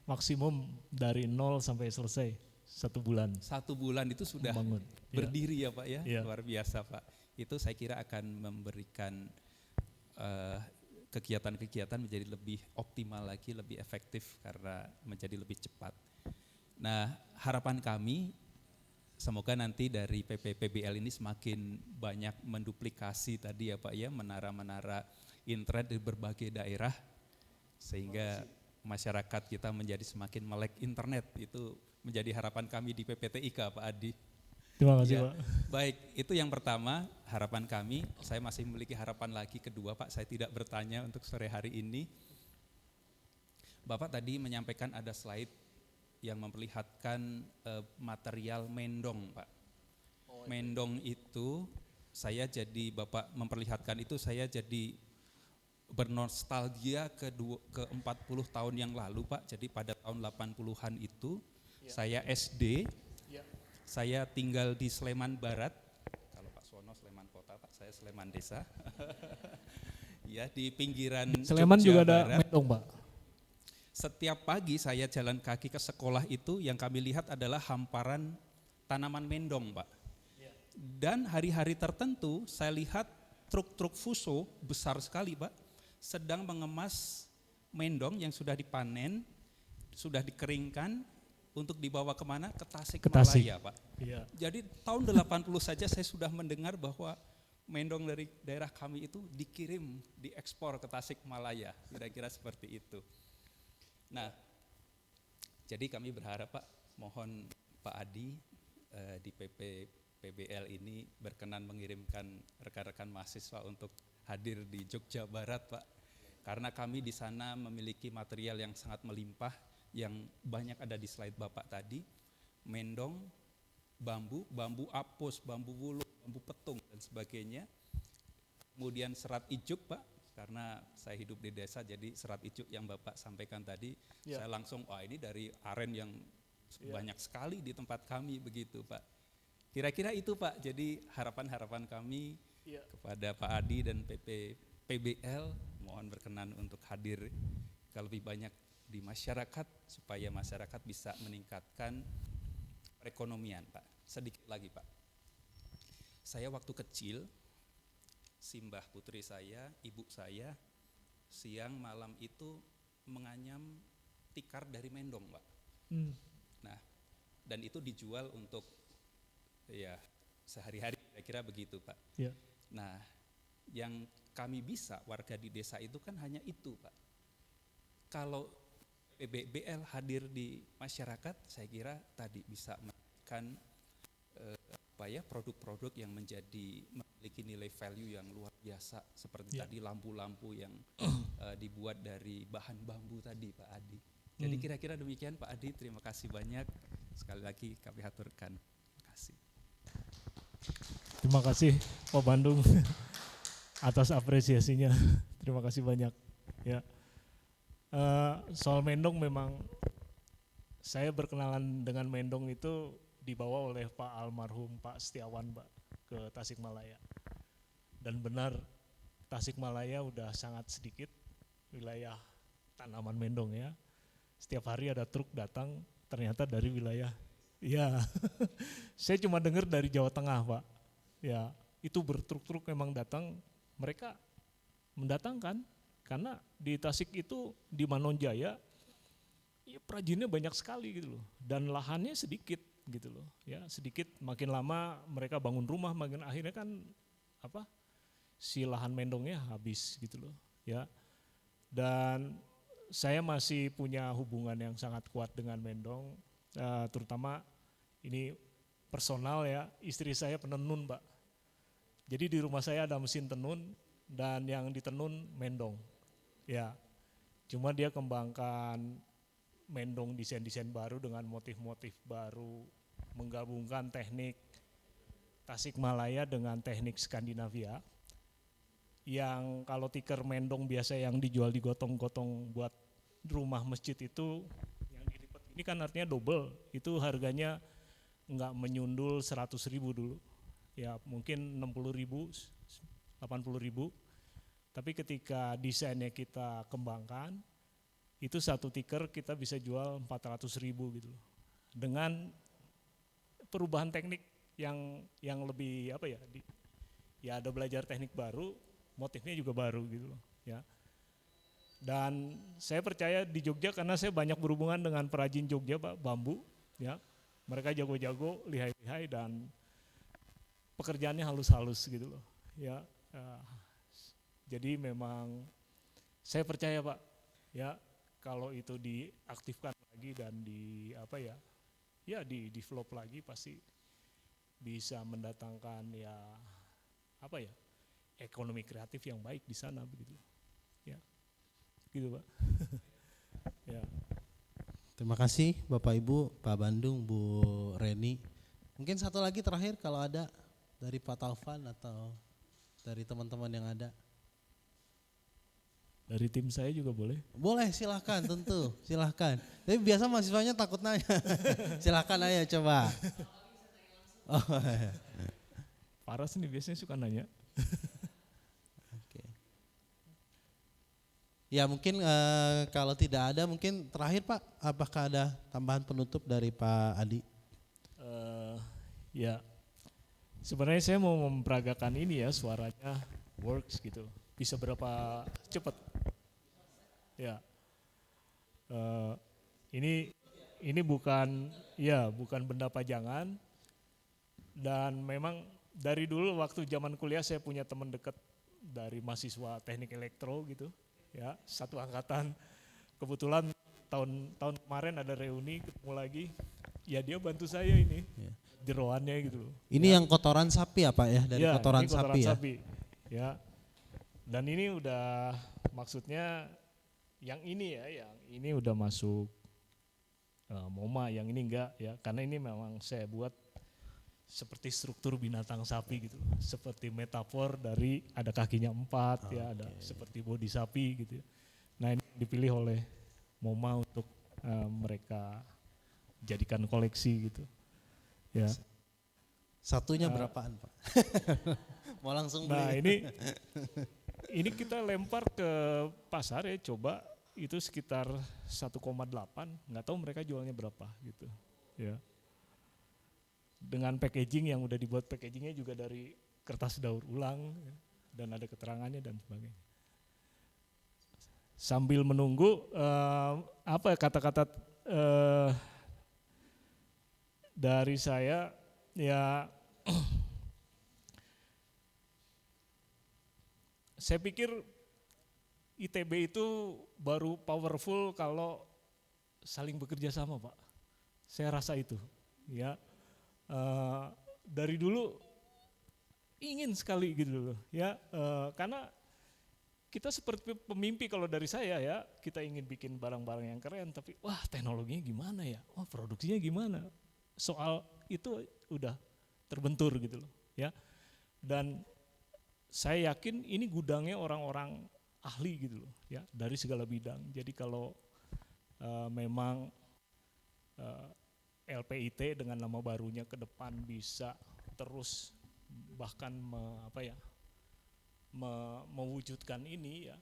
maksimum dari 0 sampai selesai 1 bulan. 1 bulan itu sudah membangun. Berdiri ya Pak ya, luar biasa Pak. Itu saya kira akan memberikan kegiatan-kegiatan menjadi lebih optimal lagi, lebih efektif karena menjadi lebih cepat. Nah, harapan kami semoga nanti dari PPPBL ini semakin banyak menduplikasi tadi ya Pak ya, menara-menara internet di berbagai daerah sehingga masyarakat kita menjadi semakin melek internet. Itu menjadi harapan kami di PPTIK Pak Adi. Terima kasih Ya, Pak. baik, itu yang pertama harapan kami. Saya masih memiliki harapan lagi kedua Pak, saya tidak bertanya untuk sore hari ini. Bapak tadi menyampaikan ada slide yang memperlihatkan material mendong Pak. Mendong itu saya jadi, Bapak memperlihatkan itu saya jadi bernostalgia ke 40 tahun yang lalu Pak. Jadi pada tahun 80-an itu saya SD, saya tinggal di Sleman Barat. Kalau Pak Suwono Sleman Kota Pak, saya Sleman Desa. Ya, di pinggiran Sleman Jogja juga ada Barat. mendong Pak. Setiap pagi saya jalan kaki ke sekolah itu yang kami lihat adalah hamparan tanaman mendong Pak. Dan hari-hari tertentu saya lihat truk-truk fuso besar sekali Pak sedang mengemas mendong yang sudah dipanen, sudah dikeringkan untuk dibawa kemana? Ke Tasikmalaya Pak. Iya. Jadi tahun 80 saja saya sudah mendengar bahwa mendong dari daerah kami itu dikirim, diekspor ke Tasikmalaya, kira-kira seperti itu. Nah, jadi kami berharap Pak, mohon Pak Adi di PPPBL ini berkenan mengirimkan rekan-rekan mahasiswa untuk hadir di Jogja Barat Pak. Karena kami di sana memiliki material yang sangat melimpah, yang banyak ada di slide Bapak tadi, mendong, bambu, bambu apus, bambu wuluh, bambu petung dan sebagainya. Kemudian serat ijuk Pak, karena saya hidup di desa jadi serat ijuk yang Bapak sampaikan tadi, saya langsung ini dari aren yang banyak sekali di tempat kami begitu Pak. Kira-kira itu Pak, jadi harapan-harapan kami kepada Pak Adi dan PPPBL mohon berkenan untuk hadir ke lebih banyak di masyarakat supaya masyarakat bisa meningkatkan perekonomian Pak. Sedikit lagi Pak, saya waktu kecil simbah putri saya, ibu saya, siang malam itu menganyam tikar dari mendong, Pak. Nah, dan itu dijual untuk ya sehari-hari, kira-kira begitu, Pak. Ya. Nah, yang kami bisa warga di desa itu kan hanya itu, Pak. Kalau PBBL hadir di masyarakat, saya kira tadi bisa memberikan produk-produk yang memiliki nilai value yang luar biasa, seperti tadi lampu-lampu yang dibuat dari bahan bambu tadi, Pak Adi. Jadi kira-kira demikian, Pak Adi. Terima kasih banyak. Sekali lagi kami haturkan. Terima kasih. Terima kasih Pak Bandung atas apresiasinya. Terima kasih banyak. Ya. Soal mendong memang saya berkenalan dengan mendong itu dibawa oleh Pak almarhum Pak Setiawan, Pak, ke Tasikmalaya. Dan benar, Tasikmalaya udah sangat sedikit wilayah tanaman mendong ya. Setiap hari ada truk datang, ternyata dari wilayah, ya saya cuma dengar dari Jawa Tengah, Pak. Ya, itu bertruk-truk memang datang, mereka mendatangkan, karena di Tasik itu, di Manonjaya, ya perajinnya banyak sekali gitu loh, dan lahannya sedikit gitu loh, ya sedikit, makin lama mereka bangun rumah, makin akhirnya kan si lahan mendongnya habis gitu loh, ya. Dan saya masih punya hubungan yang sangat kuat dengan mendong, terutama ini personal ya, istri saya penenun, Pak. Jadi di rumah saya ada mesin tenun dan yang ditenun mendong, ya. Cuma dia kembangkan mendong desain-desain baru dengan motif-motif baru, menggabungkan teknik Tasikmalaya dengan teknik Skandinavia. Yang kalau tikar mendong biasa yang dijual di gotong-gotong buat rumah masjid itu, yang dilipat ini kan artinya double, itu harganya enggak menyundul 100.000 dulu, ya mungkin 60.000, 80.000. Tapi ketika desainnya kita kembangkan, itu satu tikar kita bisa jual 400.000 gitu loh. Dengan perubahan teknik yang lebih ya ada belajar teknik baru, motifnya juga baru gitu loh, ya. Dan saya percaya di Jogja, karena saya banyak berhubungan dengan perajin Jogja, Pak, bambu, ya. Mereka jago-jago, lihai-lihai, dan pekerjaannya halus-halus gitu loh, ya. Jadi memang saya percaya, Pak, ya, kalau itu diaktifkan lagi dan di develop lagi, pasti bisa mendatangkan ekonomi kreatif yang baik di sana begitu, ya, gitu, Pak. Ya. Terima kasih Bapak Ibu, Pak Bandung, Bu Reni. Mungkin satu lagi terakhir kalau ada dari Pak Taufan atau dari teman-teman yang ada. Dari tim saya juga boleh? Boleh, silahkan, tentu, silahkan. Tapi biasa mahasiswanya takut nanya. Silahkan aja coba. Oh, Paras nih biasanya suka nanya. Oke. Ya mungkin kalau tidak ada, mungkin terakhir Pak, apakah ada tambahan penutup dari Pak Adi? Ya, sebenarnya saya mau memperagakan ini ya, suaranya works gitu. Bisa berapa cepat? Ya, ini bukan benda pajangan, dan memang dari dulu waktu zaman kuliah saya punya teman dekat dari mahasiswa teknik elektro gitu, ya, satu angkatan. Kebetulan tahun kemarin ada reuni, ketemu lagi, ya dia bantu saya ini, jeroannya gitu. Ini yang kotoran sapi ya Pak ya, dari ya, kotoran ini sapi ya. Ya. Dan ini udah, maksudnya yang ini udah masuk MoMA, yang ini enggak ya, karena ini memang saya buat seperti struktur binatang sapi gitu, seperti metafor dari ada kakinya 4 ya, ada seperti bodi sapi gitu. Nah ini dipilih oleh MoMA untuk mereka jadikan koleksi gitu. Ya. Satunya berapaan Pak? Mau langsung beli? Nah ini kita lempar ke pasar ya, coba itu sekitar 1,8, nggak tahu mereka jualnya berapa gitu, ya. Dengan packaging yang udah dibuat, packagingnya juga dari kertas daur ulang, dan ada keterangannya dan sebagainya. Sambil menunggu apa kata-kata dari saya ya, saya pikir ITB itu baru powerful kalau saling bekerja sama, Pak. Saya rasa itu, ya. Dari dulu ingin sekali gitu loh, ya. Karena kita seperti pemimpi kalau dari saya ya, kita ingin bikin barang-barang yang keren, tapi wah teknologinya gimana ya, wah produksinya gimana. Soal itu udah terbentur gitu loh, ya. Dan saya yakin ini gudangnya orang-orang ahli gitu loh, ya, dari segala bidang. Jadi kalau memang LPIT dengan nama barunya ke depan bisa terus bahkan mewujudkan ini ya,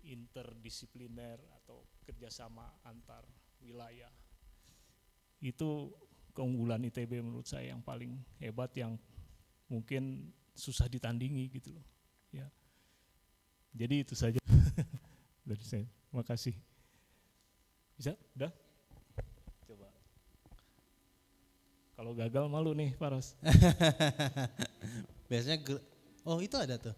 interdisipliner atau kerjasama antar wilayah, itu keunggulan ITB menurut saya yang paling hebat, yang mungkin susah ditandingi gitu loh, ya. Jadi itu saja dari saya. Terima kasih. Bisa? Udah? Coba. Kalau gagal malu nih Paros. Biasanya oh itu ada tuh.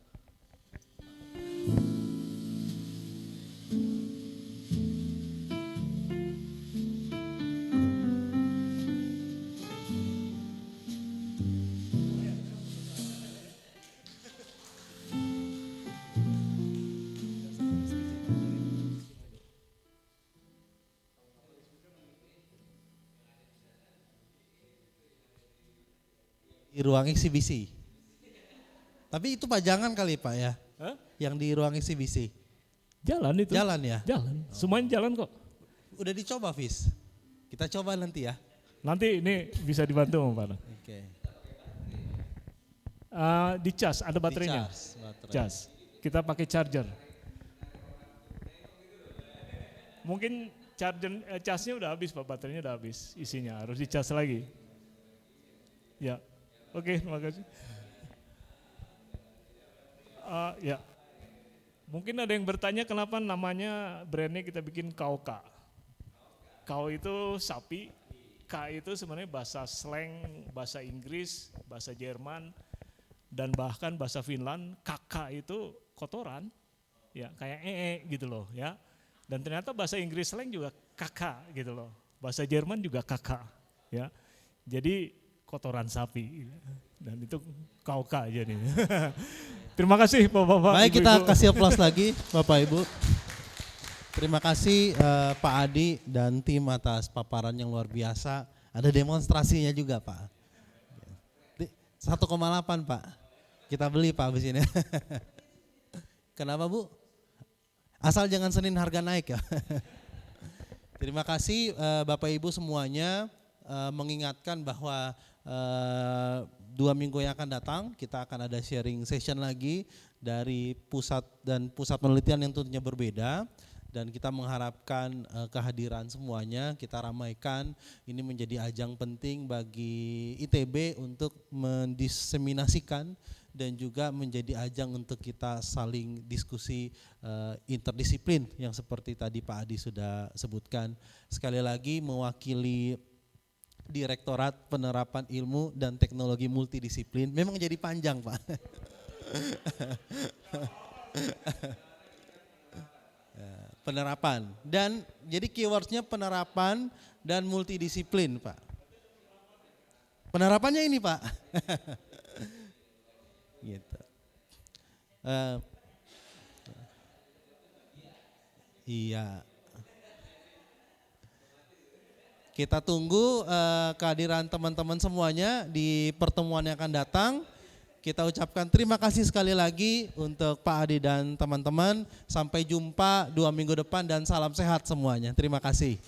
Di ruang eksibisi. Tapi itu pajangan kali Pak ya? Hah? Yang di ruang eksibisi. Jalan itu. Jalan ya? Jalan. Semuanya jalan kok. Udah dicoba Fis? Kita coba nanti ya. Nanti ini bisa dibantu Pak Paros. Oke. Di cas ada baterainya. Baterai. Cas. Kita pakai charger. Mungkin casnya udah habis Pak, baterainya udah habis isinya, harus dicas lagi. Ya. Oke, terima kasih. Ya, mungkin ada yang bertanya kenapa namanya brandnya kita bikin KOK. Kau itu sapi, K itu sebenarnya bahasa slang, bahasa Inggris, bahasa Jerman, dan bahkan bahasa Finland. KK itu kotoran, ya kayak gitu loh, ya. Dan ternyata bahasa Inggris slang juga kakak gitu loh, bahasa Jerman juga kakak, ya. Jadi kotoran sapi, dan itu KOK jadi. Terima kasih Bapak-Bapak. Baik, Ibu-ibu. kita kasih aplaus lagi Bapak Ibu. Terima kasih Pak Adi dan tim atas paparan yang luar biasa. Ada demonstrasinya juga Pak. 1,8 Pak. Kita beli Pak abis ini. Kenapa Bu? Asal jangan Senin harga naik ya. Terima kasih Bapak Ibu semuanya, mengingatkan bahwa 2 minggu yang akan datang kita akan ada sharing session lagi dari pusat penelitian yang tentunya berbeda, dan kita mengharapkan kehadiran semuanya, kita ramaikan. Ini menjadi ajang penting bagi ITB untuk mendiseminasikan dan juga menjadi ajang untuk kita saling diskusi interdisiplin yang seperti tadi Pak Adi sudah sebutkan. Sekali lagi mewakili Direktorat Penerapan Ilmu dan Teknologi Multidisiplin, memang jadi panjang Pak. Penerapan, dan jadi keywordnya penerapan dan multidisiplin Pak. Penerapannya ini Pak. Gitu. Iya. Kita tunggu kehadiran teman-teman semuanya di pertemuan yang akan datang. Kita ucapkan terima kasih sekali lagi untuk Pak Adi dan teman-teman. Sampai jumpa 2 minggu depan dan salam sehat semuanya. Terima kasih.